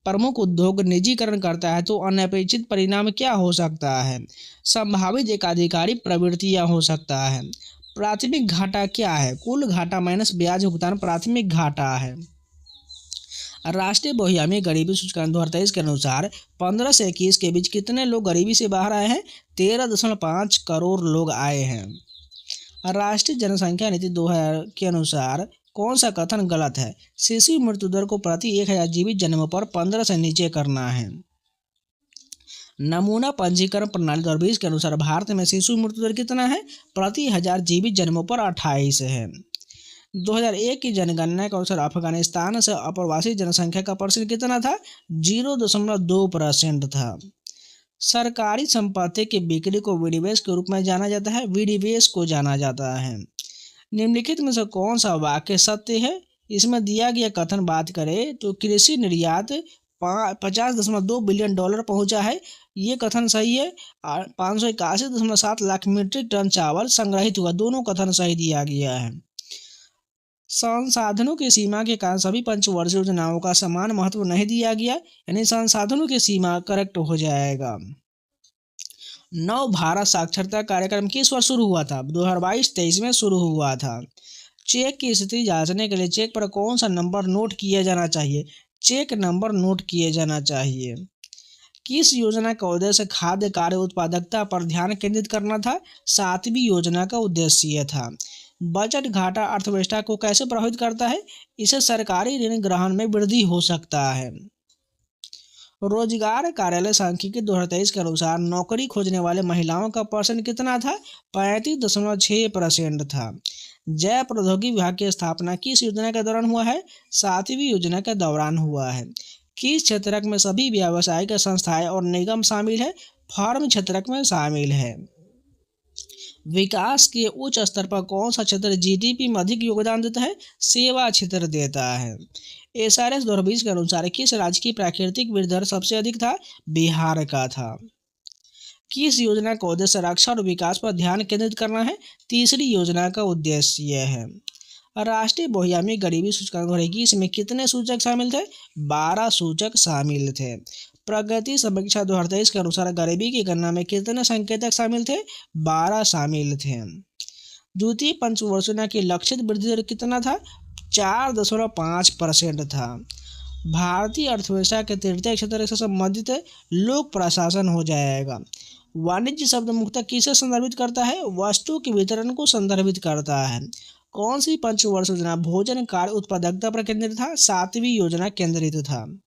प्रमुख उद्योग निजीकरण करता है तो अनपेक्षित परिणाम क्या हो सकता है? संभावित एकाधिकारी प्रवृत्तियां हो सकता है। प्राथमिक घाटा क्या है? कुल घाटा माइनस ब्याज भुगतान प्राथमिक घाटा है। राष्ट्रीय बहुआयामी गरीबी सूचकांक 2023 के अनुसार 15 से 21 के बीच कितने लोग गरीबी से बाहर आए हैं? 13.5 करोड़ लोग आए हैं। राष्ट्रीय जनसंख्या नीति 2000 के अनुसार कौन सा कथन गलत है? शिशु मृत्यु दर को प्रति 1000 जीवित जन्मों पर 15 से नीचे करना है। नमूना पंजीकरण प्रणाली 2020 के अनुसार भारत में शिशु मृत्यु दर कितना है? प्रति 1000 जीवित जन्मों पर 28 है। 2001 की जनगणना के अनुसार अफगानिस्तान से अप्रवासी जनसंख्या का परसेंट कितना था? 0.2% था। सरकारी संपत्ति की बिक्री को विनिवेश के रूप में जाना जाता है, विनिवेश को जाना जाता है। निम्नलिखित में से कौन सा वाक्य सत्य है? इसमें दिया गया कथन बात करें तो कृषि निर्यात 50.2 बिलियन डॉलर पहुंचा है, ये कथन सही है। 581.7 लाख मीट्रिक टन चावल संग्रहित हुआ, दोनों कथन सही दिया गया है। संसाधनों की सीमा के कारण सभी पंचवर्षीय योजनाओं का समान महत्व नहीं दिया गया, यानी संसाधनों की सीमा करेक्ट हो जाएगा। नव भारत साक्षरता कार्यक्रम किस वर्ष शुरू हुआ था? 2022-23 में शुरू हुआ था। चेक की स्थिति जांचने के लिए चेक पर कौन सा नंबर नोट किया जाना चाहिए? चेक नंबर नोट किए जाना चाहिए। किस योजना का उद्देश्य खाद्य कार्य उत्पादकता पर ध्यान केंद्रित करना था? 7वीं योजना का उद्देश्य यह था। बजट घाटा अर्थव्यवस्था को कैसे प्रभावित करता है? इससे सरकारी ऋण ग्रहण में वृद्धि हो सकता है। रोजगार कार्यालय सांख्यिकी 2023 के अनुसार नौकरी खोजने वाले महिलाओं का परसेंट कितना था? 35.6% था। जैव प्रौद्योगिकी विभाग की स्थापना किस योजना के दौरान हुआ है? 7वीं योजना के दौरान हुआ है। किस क्षेत्रक में सभी व्यावसायिक संस्थाएं और निगम शामिल है? फार्म क्षेत्रक में शामिल है। विकास के उच्च स्तर पर कौन सा क्षेत्र जीडीपी में अधिक योगदान देता है? सेवा क्षेत्र देता है। एसआरएस 2020 के अनुसार किस राज्य की प्राकृतिक वृद्धि दर सबसे अधिक था? बिहार का था। किस योजना का उद्देश्य रक्षा और विकास पर ध्यान केंद्रित करना है? 3री योजना का उद्देश्य यह है। राष्ट्रीय बहुआयामी गरीबी सूचकांक 2021 में कितने सूचक शामिल थे? 12 सूचक शामिल थे। प्रगति समीक्षा 2023 के अनुसार गरीबी की गणना में कितने संकेतक शामिल थे? 12 शामिल थे। द्वितीय पंचवार्षिक की लक्षित वृद्धि दर कितना था? 4.5% था। भारतीय अर्थव्यवस्था के तृतीय क्षेत्र से संबंधित लोक प्रशासन हो जाएगा। वाणिज्य शब्द मुख्यतः किसे संदर्भित करता है? वस्तु के वितरण को संदर्भित करता है। कौन सी पंचवर्षीय योजना भोजन कार्य उत्पादकता पर केंद्रित था? 7वीं योजना केंद्रित था।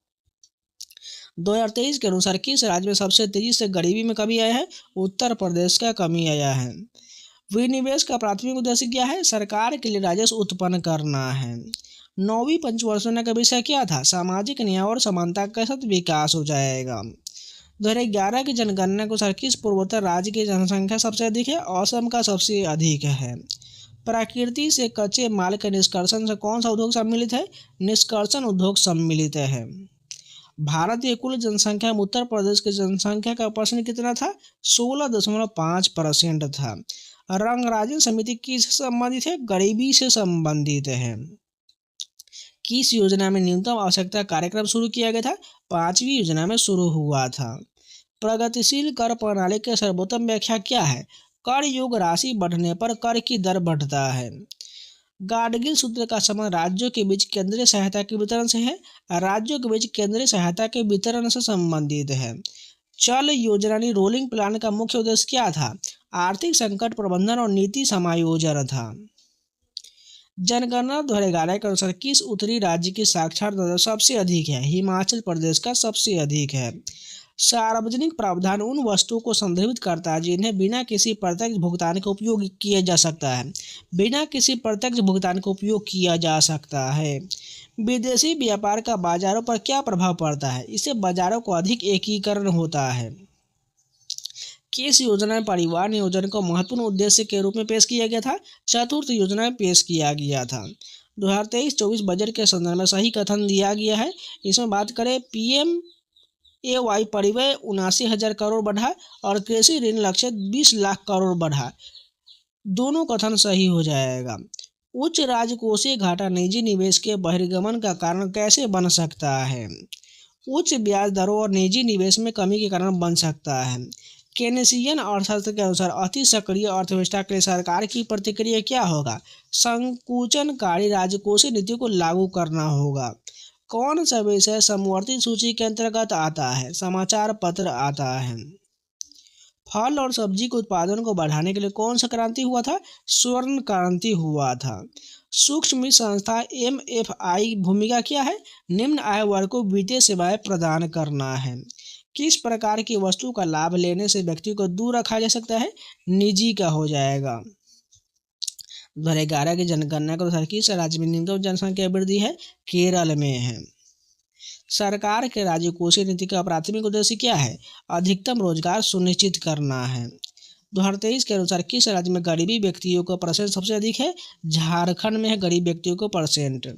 2023 के अनुसार किस राज्य में सबसे तेजी से गरीबी में कमी आया है? उत्तर प्रदेश का कमी आया है। विनिवेश का प्राथमिक उद्देश्य क्या है? सरकार के लिए राजस्व उत्पन्न करना है। 9वीं पंचवर्षीय योजना का विषय क्या था? सामाजिक न्याय और समानता के साथ विकास हो जाएगा। 2011 की जनगणना के अनुसार किस पूर्वोत्तर राज्य की जनसंख्या सबसे अधिक है? असम का सबसे अधिक है। प्रकृति से कच्चे माल के निष्कर्षण से कौन सा उद्योग सम्मिलित है? निष्कर्षण उद्योग सम्मिलित है। भारत की कुल जनसंख्या में उत्तर प्रदेश की जनसंख्या का परसेंट कितना था? 16.5% था। रंगराजन समिति किससे संबंधित है? गरीबी से संबंधित है। किस योजना में न्यूनतम आवश्यकता कार्यक्रम शुरू किया गया था? 5वीं योजना में शुरू हुआ था। प्रगतिशील कर प्रणाली के सर्वोत्तम व्याख्या क्या है? कर योग्य राशि बढ़ने पर कर की दर बढ़ता है। गाडगिल सूत्र का संबंध राज्यों के बीच केंद्रीय सहायता के वितरण से है। राज्यों के बीच केंद्रीय सहायता के वितरण से संबंधित है। चल योजना रोलिंग प्लान का मुख्य उद्देश्य क्या था? आर्थिक संकट प्रबंधन और नीति समायोजन था। जनगणना 2011 के अनुसार किस उत्तरी राज्य की साक्षरता दर सबसे अधिक है? हिमाचल प्रदेश का सबसे अधिक है। सार्वजनिक प्रावधान उन वस्तुओं को संदर्भित करता है जिन्हें बिना किसी प्रत्यक्ष भुगतान के उपयोग किया जा सकता है। बिना किसी प्रत्यक्ष भुगतान के उपयोग किया जा सकता है। विदेशी व्यापार का बाजारों पर क्या प्रभाव पड़ता है? इससे बाजारों को अधिक एकीकरण होता है। किस योजना में परिवार नियोजन को महत्वपूर्ण उद्देश्य के रूप में पेश किया गया था? चतुर्थ योजना में पेश किया गया था। 2023-24 बजट के संदर्भ में सही कथन दिया गया है। इसमें बात करें PMAY परिव्यय 79,000 करोड़ बढ़ा और कृषि ऋण लक्ष्य 20 लाख करोड़ बढ़ा। दोनों कथन सही हो जाएगा। उच्च राजकोषीय घाटा निजी निवेश के बहिर्गमन का कारण कैसे बन सकता है? उच्च ब्याज दरों और निजी निवेश में कमी के कारण बन सकता है। केनेसियन अर्थशास्त्र के अनुसार अति सक्रिय अर्थव्यवस्था के लिए सरकार की प्रतिक्रिया क्या होगा? संकुचनकारी राजकोषीय नीति को लागू करना होगा। कौन सा विषय समवर्ती सूची के अंतर्गत आता है? समाचार पत्र आता है। फल और सब्जी के उत्पादन को बढ़ाने के लिए कौन सा क्रांति हुआ था? स्वर्ण क्रांति हुआ था। सूक्ष्म संस्था MFI भूमिका क्या है? निम्न आय वर्ग को वित्तीय सेवाएं प्रदान करना है। किस प्रकार की वस्तु का लाभ लेने से व्यक्ति को दूर रखा जा सकता है? निजी का हो जाएगा। 2011 की जनगणना के अनुसार किस राज्य में न्यूनतम जनसंख्या वृद्धि है? केरल में है। सरकार के राजकोषीय नीति का प्राथमिक उद्देश्य क्या है? अधिकतम रोजगार सुनिश्चित करना है। 2023 के अनुसार किस राज्य में गरीबी व्यक्तियों का परसेंट सबसे अधिक है? झारखंड में है गरीब व्यक्तियों को परसेंट।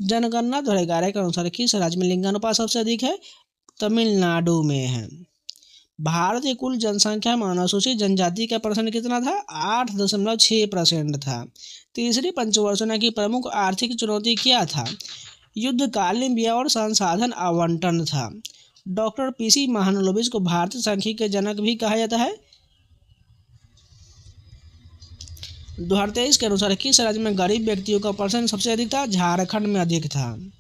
जनगणना 2011 के अनुसार किस राज्य में लिंगानुपात सबसे अधिक है? तमिलनाडु में है। भारत की कुल जनसंख्या में अनुसूचित जनजाति का परसेंट कितना था? 8.6% था। तीसरी पंचवर्षीय की प्रमुख आर्थिक चुनौती क्या था? युद्धकालीन व्यय और संसाधन आवंटन था। डॉक्टर PC महालनोबिस को भारतीय सांख्यिकी के जनक भी कहा जाता है। 2023 के अनुसार किस राज्य में गरीब व्यक्तियों का परसेंट सबसे अधिक था? झारखंड में अधिक था।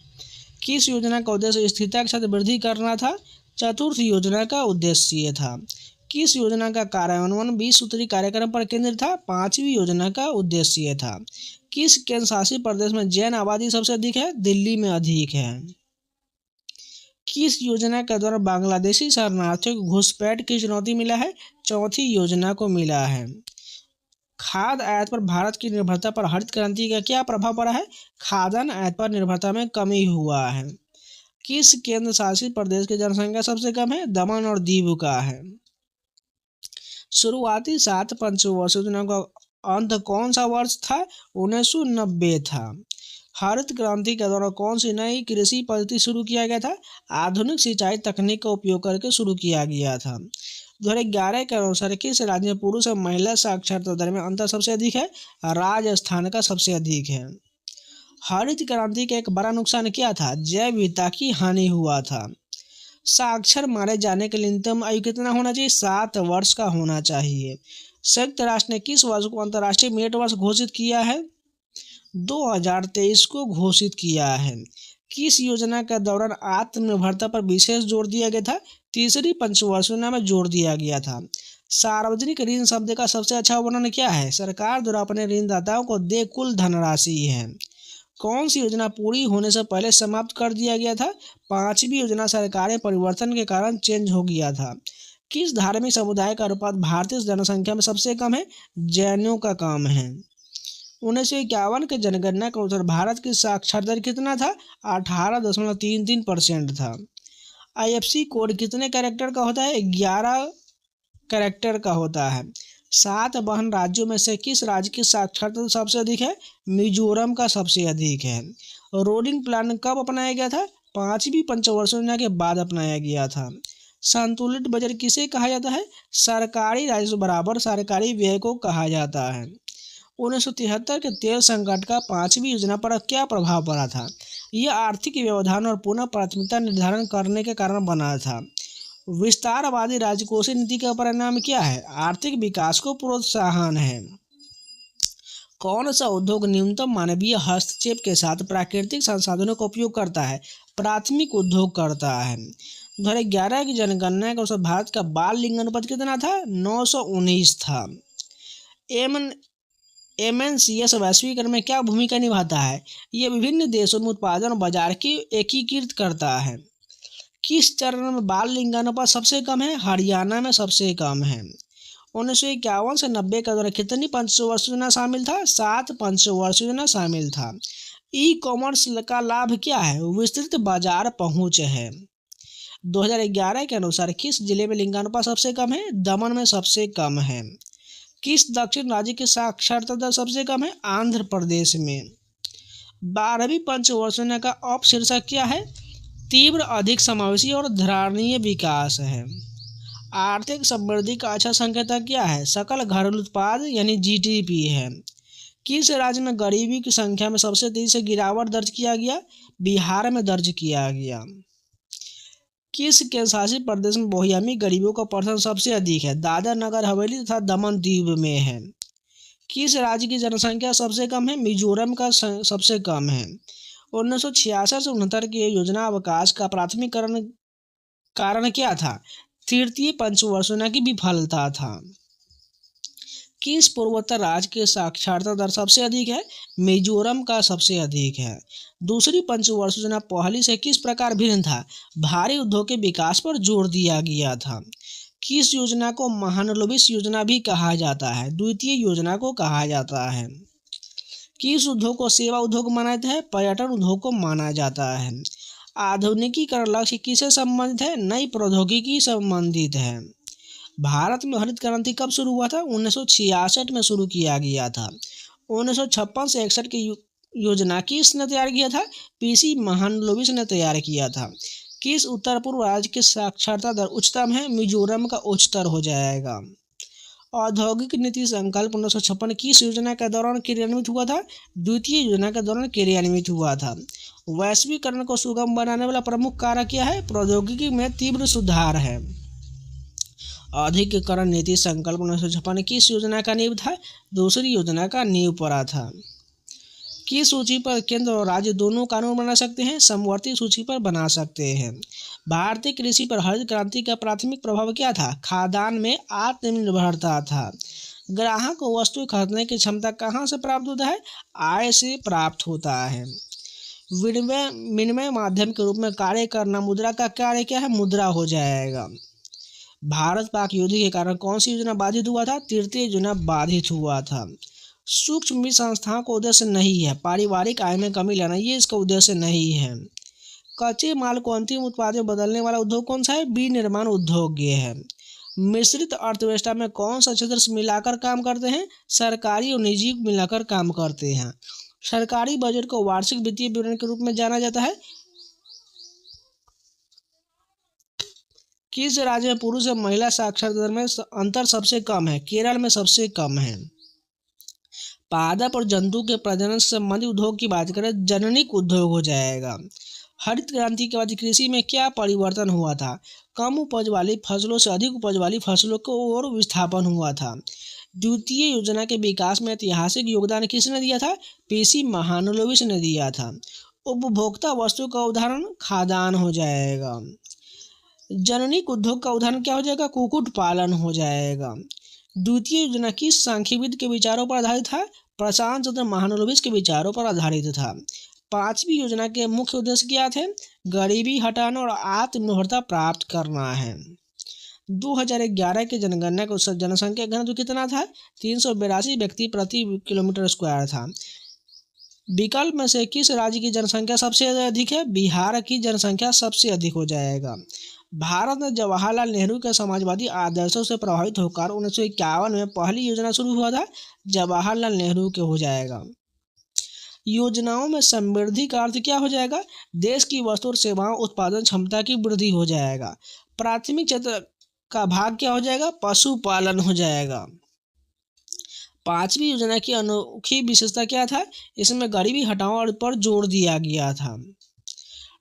किस योजना का उद्देश्य स्थिरता के साथ वृद्धि करना था? चतुर्थ योजना का उद्देश्य ये था। किस योजना का कार्यान्वयन 20 सूत्री कार्यक्रम पर केंद्रित था? 5वीं योजना का उद्देश्य ये था। किस केंद्र शासित प्रदेश में जैन आबादी सबसे अधिक है? दिल्ली में अधिक है। किस योजना के द्वारा बांग्लादेशी शरणार्थियों को घुसपैठ की चुनौती मिला है? चौथी योजना को मिला है। खाद्य आयात पर भारत की निर्भरता पर हरित क्रांति का क्या प्रभाव पड़ा है? खाद्यान्न आयात पर निर्भरता में कमी हुआ है। किस केंद्र शासित प्रदेश की जनसंख्या सबसे कम है? दमन और दीव का है। शुरुआती 7 पंचवर्षीय योजना का अंत कौन सा वर्ष था? 1990 था। हरित क्रांति के दौरान कौन सी नई कृषि पद्धति शुरू किया गया था? आधुनिक सिंचाई तकनीक का उपयोग करके शुरू किया गया था। 2011 के अनुसार किस राज्य में पुरुष और महिला साक्षरता दर में अंतर सबसे अधिक है? राजस्थान का सबसे अधिक है। हरित क्रांति का एक बड़ा नुकसान क्या था? जैव विविधता की हानि हुआ था। साक्षर माने जाने के लिए न्यूनतम आयु कितना होना चाहिए? 7 वर्ष का होना चाहिए। संयुक्त राष्ट्र ने किस वर्ष को अंतर्राष्ट्रीय मिलेट वर्ष घोषित किया है? 2023 को घोषित किया है। किस योजना के दौरान आत्मनिर्भरता पर विशेष जोर दिया गया था? तीसरी पंचवर्षीय योजना में जोर दिया गया था। सार्वजनिक ऋण शब्द का सबसे अच्छा वर्णन क्या है? सरकार द्वारा अपने ऋणदाताओं को दे कुल धनराशि है। कौन सी योजना पूरी होने से पहले समाप्त कर दिया गया था? 5वीं योजना सरकारी परिवर्तन के कारण चेंज हो गया था। किस धार्मिक समुदाय का अनुपात भारतीय जनसंख्या में सबसे कम है? जैनों का कम है। 1951 के जनगणना के अनुसार भारत की साक्षरता दर कितना था? 18.33% था। IFSC कोड कितने कैरेक्टर का होता है? 11 कैरेक्टर का होता है। 7 बहन राज्यों में से किस राज्य की साक्षरता सबसे अधिक है? मिजोरम का सबसे अधिक है। रोलिंग प्लान कब अपनाया गया था? 5वीं पंचवर्षीय योजना के बाद अपनाया गया था। संतुलित बजट किसे कहा जाता है? सरकारी राजस्व बराबर सरकारी व्यय को कहा जाता है। 1973 के तेल संकट का 5वीं योजना पर क्या प्रभाव पड़ा था? यह आर्थिक व्यवधान और पुनः प्राथमिकता निर्धारण करने के कारण बना था। विस्तारवादी राजकोषीय नीति का परिणाम क्या है? आर्थिक विकास को प्रोत्साहन है। कौन सा उद्योग न्यूनतम मानवीय हस्तक्षेप के साथ प्राकृतिक संसाधनों का उपयोग करता है? प्राथमिक उद्योग करता है। 2011 की जनगणना के अनुसार भारत का बाल लिंग अनुपात कितना था? 919 था। MNCS वैश्वीकरण में क्या भूमिका निभाता है? यह विभिन्न देशों में उत्पादन और बाजार की एकीकृत करता है। किस चरण में बाल लिंगानुपात सबसे कम है? हरियाणा में सबसे कम है। 1951 से 90 के दौरान कितनी पंचवर्षीय योजना शामिल था? 7 पंचवर्षीय योजना शामिल था। ई-कॉमर्स का लाभ क्या है? विस्तृत बाजार पहुंच है। 2011 के अनुसार किस जिले में लिंगानुपात सबसे कम है? दमन में सबसे कम है। किस दक्षिण राज्य की साक्षरता दर सबसे कम है? आंध्र प्रदेश में। 12वीं पंचवर्षीय योजना का उपशीर्षक क्या है? तीव्र, अधिक समावेशी और धारणीय विकास है। आर्थिक समृद्धि का अच्छा संकेतक क्या है? सकल घरेलू उत्पाद यानी GDP है। किस राज्य में गरीबी की संख्या में सबसे तेजी से गिरावट दर्ज किया गया? बिहार में दर्ज किया गया। किस केंद्र शासित प्रदेश में बहुआयामी गरीबों का परसेंट सबसे अधिक है? दादरा नगर हवेली तथा दमन दीव में है। किस राज्य की जनसंख्या सबसे कम है? मिजोरम का सबसे कम है। 1966 से 69 की योजना अवकाश का प्राथमिकरण कारण क्या था? तृतीय पंचवर्षीय योजना की विफलता था। किस पूर्वोत्तर राज्य की साक्षरता दर सबसे अधिक है? मिजोरम का सबसे अधिक है। दूसरी पंचवर्षीय योजना पहली से किस प्रकार भिन्न था? भारी उद्योग के विकास पर जोर दिया गया था। किस योजना को महालनोबिस योजना भी कहा जाता है? द्वितीय योजना को कहा जाता है। किस उद्योग को सेवा उद्योग माना जाता है? पर्यटन उद्योग को माना जाता है। आधुनिकीकरण लक्ष्य किससे संबंधित है? नई प्रौद्योगिकी संबंधित है। भारत में हरित क्रांति कब शुरू हुआ था? 1966 में शुरू किया गया था। 1956 से 61 की योजना किसने तैयार किया था? PC महालनोबिस ने तैयार किया था। किस उत्तर पूर्व राज्य की साक्षरता दर उच्चतम है? मिजोरम का उच्चतर हो जाएगा। औद्योगिक नीति संकल्प 1956 किस योजना के दौरान क्रियान्वित हुआ था? द्वितीय योजना के दौरान क्रियान्वित हुआ था। वैश्वीकरण को सुगम बनाने वाला प्रमुख कारक क्या है? प्रौद्योगिकी में तीव्र सुधार है। औद्योगिकरण नीति संकल्प 1956 किस योजना का नींव था? दूसरी योजना का नींव पड़ा था। किस सूची पर केंद्र और राज्य दोनों कानून बना सकते हैं? समवर्ती सूची पर बना सकते हैं। भारतीय कृषि पर हरित क्रांति का प्राथमिक प्रभाव क्या था? खाद्यान्न में आत्मनिर्भरता था। ग्राहक को वस्तु खरीदने की क्षमता कहाँ से प्राप्त होता है? आय से प्राप्त होता है। विनिमय विनिमय माध्यम के रूप में कार्य करना मुद्रा का कार्य क्या है? मुद्रा हो जाएगा। भारत पाक युद्ध के कारण कौन सी योजना बाधित हुआ था? तृतीय योजना बाधित हुआ था। सूक्ष्म वित्त संस्थाओं का उद्देश्य नहीं है पारिवारिक आय में कमी लाना, ये इसका उद्देश्य नहीं है। कच्चे माल को अंतिम उत्पाद में बदलने वाला उद्योग कौन सा है? विनिर्माण उद्योग ये है। मिश्रित अर्थव्यवस्था में कौन सा क्षेत्र मिलाकर काम करते हैं? सरकारी और निजी मिलाकर काम करते हैं। सरकारी बजट को वार्षिक वित्तीय विवरण के रूप में जाना जाता है। किस राज्य में पुरुष और महिला साक्षरता दर में अंतर सबसे कम है? केरल में सबसे कम है। पादप और जंतु के प्रजनन से संबंधित उद्योग की बात करें, जननिक उद्योग हो जाएगा। हरित क्रांति के बाद कृषि में क्या परिवर्तन हुआ था? कम उपज वाली फसलों से अधिक उपज वाली फसलों को और विस्थापन हुआ था। द्वितीय योजना के विकास में ऐतिहासिक योगदान किसने दिया था? पीसी महालनोबिस ने दिया था। उपभोक्ता वस्तु का उदाहरण खाद्यान्न हो जाएगा। जननिक उद्योग का उदाहरण क्या हो जाएगा? कुक्कुट पालन हो जाएगा। द्वितीय योजना किस सांख्यिकी के विचारों पर आधारित था? प्रशांत चंद्र महालनोबिस के विचारों पर आधारित था। पांचवी योजना के मुख्य उद्देश्य क्या थे? गरीबी हटाना और आत्मनिर्भरता प्राप्त करना है। 2011 के जनगणना को जनसंख्या घनत्व कितना था? 382 व्यक्ति प्रति किलोमीटर स्क्वायर था। विकल्प में से किस राज्य की जनसंख्या सबसे अधिक है? बिहार की जनसंख्या सबसे अधिक हो जाएगा। भारत में जवाहरलाल नेहरू के समाजवादी आदर्शों से प्रभावित होकर 1951 में पहली योजना शुरू हुआ था, जवाहरलाल नेहरू के हो जाएगा। योजनाओं में समृद्धि का अर्थ क्या हो जाएगा? देश की वस्तु और सेवाओं उत्पादन क्षमता की वृद्धि हो जाएगा। प्राथमिक क्षेत्र का भाग क्या हो जाएगा? पशुपालन हो जाएगा। पांचवी योजना की अनोखी विशेषता क्या था? इसमें गरीबी हटाओ पर जोर दिया गया था।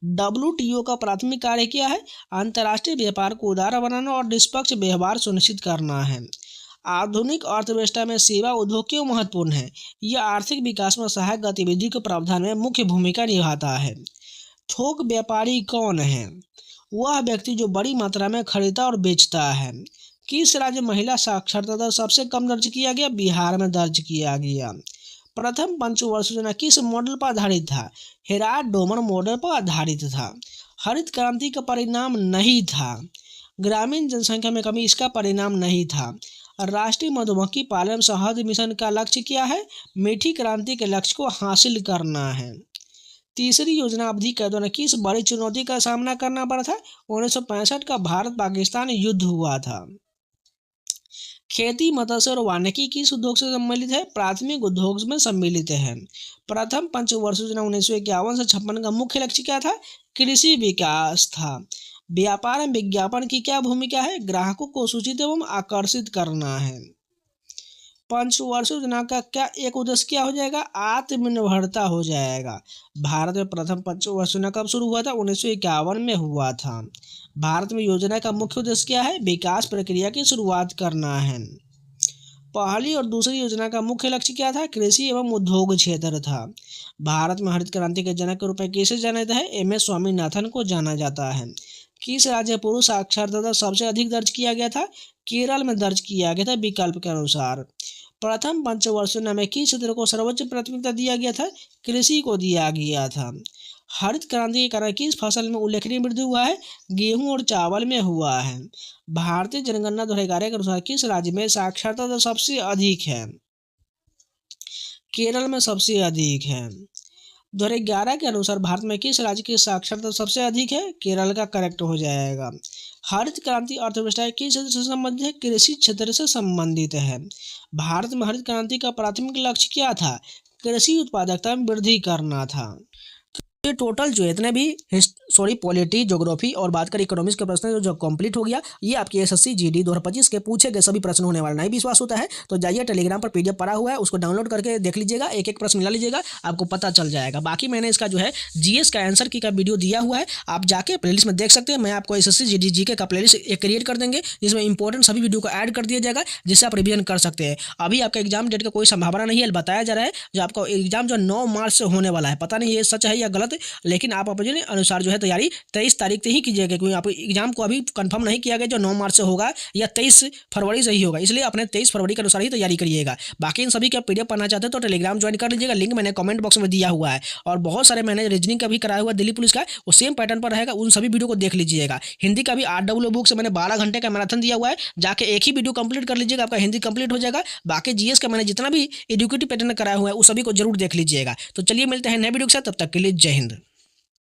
WTO का प्राथमिक कार्य क्या है? अंतर्राष्ट्रीय व्यापार को उदार बनाना और निष्पक्ष व्यवहार सुनिश्चित करना है। आधुनिक अर्थव्यवस्था में सेवा उद्योग क्यों महत्वपूर्ण है? यह आर्थिक विकास में सहायक गतिविधि के प्रावधान में मुख्य भूमिका निभाता है। थोक व्यापारी कौन है? वह व्यक्ति जो बड़ी मात्रा में खरीदता और बेचता है। किस राज्य महिला साक्षरता दर सबसे कम दर्ज किया गया? बिहार में दर्ज किया गया। प्रथम पंचवर्षीय योजना किस मॉडल पर आधारित था? हेराल्ड डोमर मॉडल पर आधारित था। हरित क्रांति का परिणाम नहीं था। ग्रामीण जनसंख्या में कमी इसका परिणाम नहीं था। राष्ट्रीय मधुमक्खी पालन शहद मिशन का लक्ष्य क्या है? मीठी क्रांति के लक्ष्य को हासिल करना है। तीसरी योजना अवधि के दौरान किस बड़ी चुनौती का सामना करना पड़ा था? 1965 का भारत पाकिस्तान युद्ध हुआ था। खेती, मत्स्य और वानिकी किस उद्योग से सम्मिलित है? प्राथमिक उद्योग में सम्मिलित है। प्रथम पंचवर्षीय योजना 1951 से 56 का मुख्य लक्ष्य क्या था? कृषि विकास था। व्यापार में विज्ञापन की क्या भूमिका है? ग्राहकों को सूचित एवं आकर्षित करना है। पंचवर्षीय योजना का क्या एक उद्देश्य क्या हो जाएगा? आत्मनिर्भरता हो जाएगा। भारत में प्रथम पंचवर्षीय योजना कब शुरू हुआ था? 1951 में हुआ था। भारत में योजना का मुख्य उद्देश्य क्या है? विकास प्रक्रिया की शुरुआत करना है। पहली और दूसरी योजना का मुख्य लक्ष्य क्या था? कृषि एवं उद्योग क्षेत्र था। भारत में हरित क्रांति के जनक के रूप में किसे जाना जाता है? MS स्वामीनाथन को जाना जाता है। किस राज्य में पुरुष साक्षरता दर सबसे अधिक दर्ज किया गया था? केरल में दर्ज किया गया था विकल्प के अनुसार। प्रथम पंचवर्षीय योजना में किस क्षेत्र को सर्वोच्च प्राथमिकता दिया गया था? कृषि को दिया गया था। हरित क्रांति के कारण किस फसल में उल्लेखनीय वृद्धि हुआ है? गेहूं और चावल में हुआ है। भारतीय जनगणना 2011 के अनुसार किस राज्य में साक्षरता दर सबसे अधिक है? केरल में सबसे अधिक है। 2011 के अनुसार भारत में किस राज्य की साक्षरता सबसे अधिक है? केरल का करेक्ट हो जाएगा। हरित क्रांति अर्थव्यवस्था किस क्षेत्र से संबंधित है? कृषि क्षेत्र से संबंधित है। भारत में हरित क्रांति का प्राथमिक लक्ष्य क्या था? कृषि उत्पादकता में वृद्धि करना था। आपके टोटल जो इतने भी पॉलिटी, ज्योग्राफी और बात करें इकोनॉमिक्स के प्रश्न जो कंप्लीट हो गया। ये आपके एसएससी जीडी 2025 के पूछे गए सभी प्रश्न होने वाले। नहीं विश्वास होता है तो जाइए टेलीग्राम पर पीडीएफ पड़ा हुआ है, उसको डाउनलोड करके देख लीजिएगा, एक एक प्रश्न मिला लीजिएगा, आपको पता चल जाएगा। बाकी मैंने इसका जो है जीएस का आंसर की का वीडियो दिया हुआ है, आप जाके प्लेलिस्ट में देख सकते हैं। मैं आपको एसएससी जीडी जीके का प्लेलिस्ट क्रिएट कर देंगे जिसमें इंपॉर्टेंट सभी वीडियो को ऐड कर दिया जाएगा, जिससे आप रिवीजन कर सकते हैं। अभी आपका एग्जाम डेट का कोई संभावना नहीं है, बताया जा रहा है जो आपका एग्जाम जो 9 मार्च से होने वाला है। पता नहीं ये सच है या गलत, लेकिन आप अपने अनुसार जो है तैयारी 23 तारीख से ही कीजिएगा, क्योंकि आप एग्जाम को अभी कंफर्म नहीं किया गया जो 9 मार्च से होगा या 23 फरवरी से ही होगा, इसलिए अपने 23 फरवरी के अनुसार ही तैयारी करिएगा। बाकी इन सभी का पीडीएफ पढ़ना चाहते हैं तो टेलीग्राम ज्वाइन कर लीजिएगा, लिंक मैंने कमेंट बॉक्स में दिया हुआ है। और बहुत सारे मैंने रीजनिंग का भी कराया हुआ दिल्ली पुलिस का, वो सेम पैटर्न पर रहेगा, उन सभी वीडियो को देख लीजिएगा। हिंदी का भी RW बुक से मैंने 12 घंटे का मैराथन दिया हुआ है, जाके एक ही वीडियो कंप्लीट कर लीजिएगा, आपका हिंदी कंप्लीट हो जाएगा। बाकी जीएस का मैंने जितना भी एजुकेटिव पैटर्न कराया हुआ है उस सभी को जरूर देख लीजिएगा। तो चलिए मिलते हैं नए वीडियो के साथ, तब तक के लिए जय हिंद।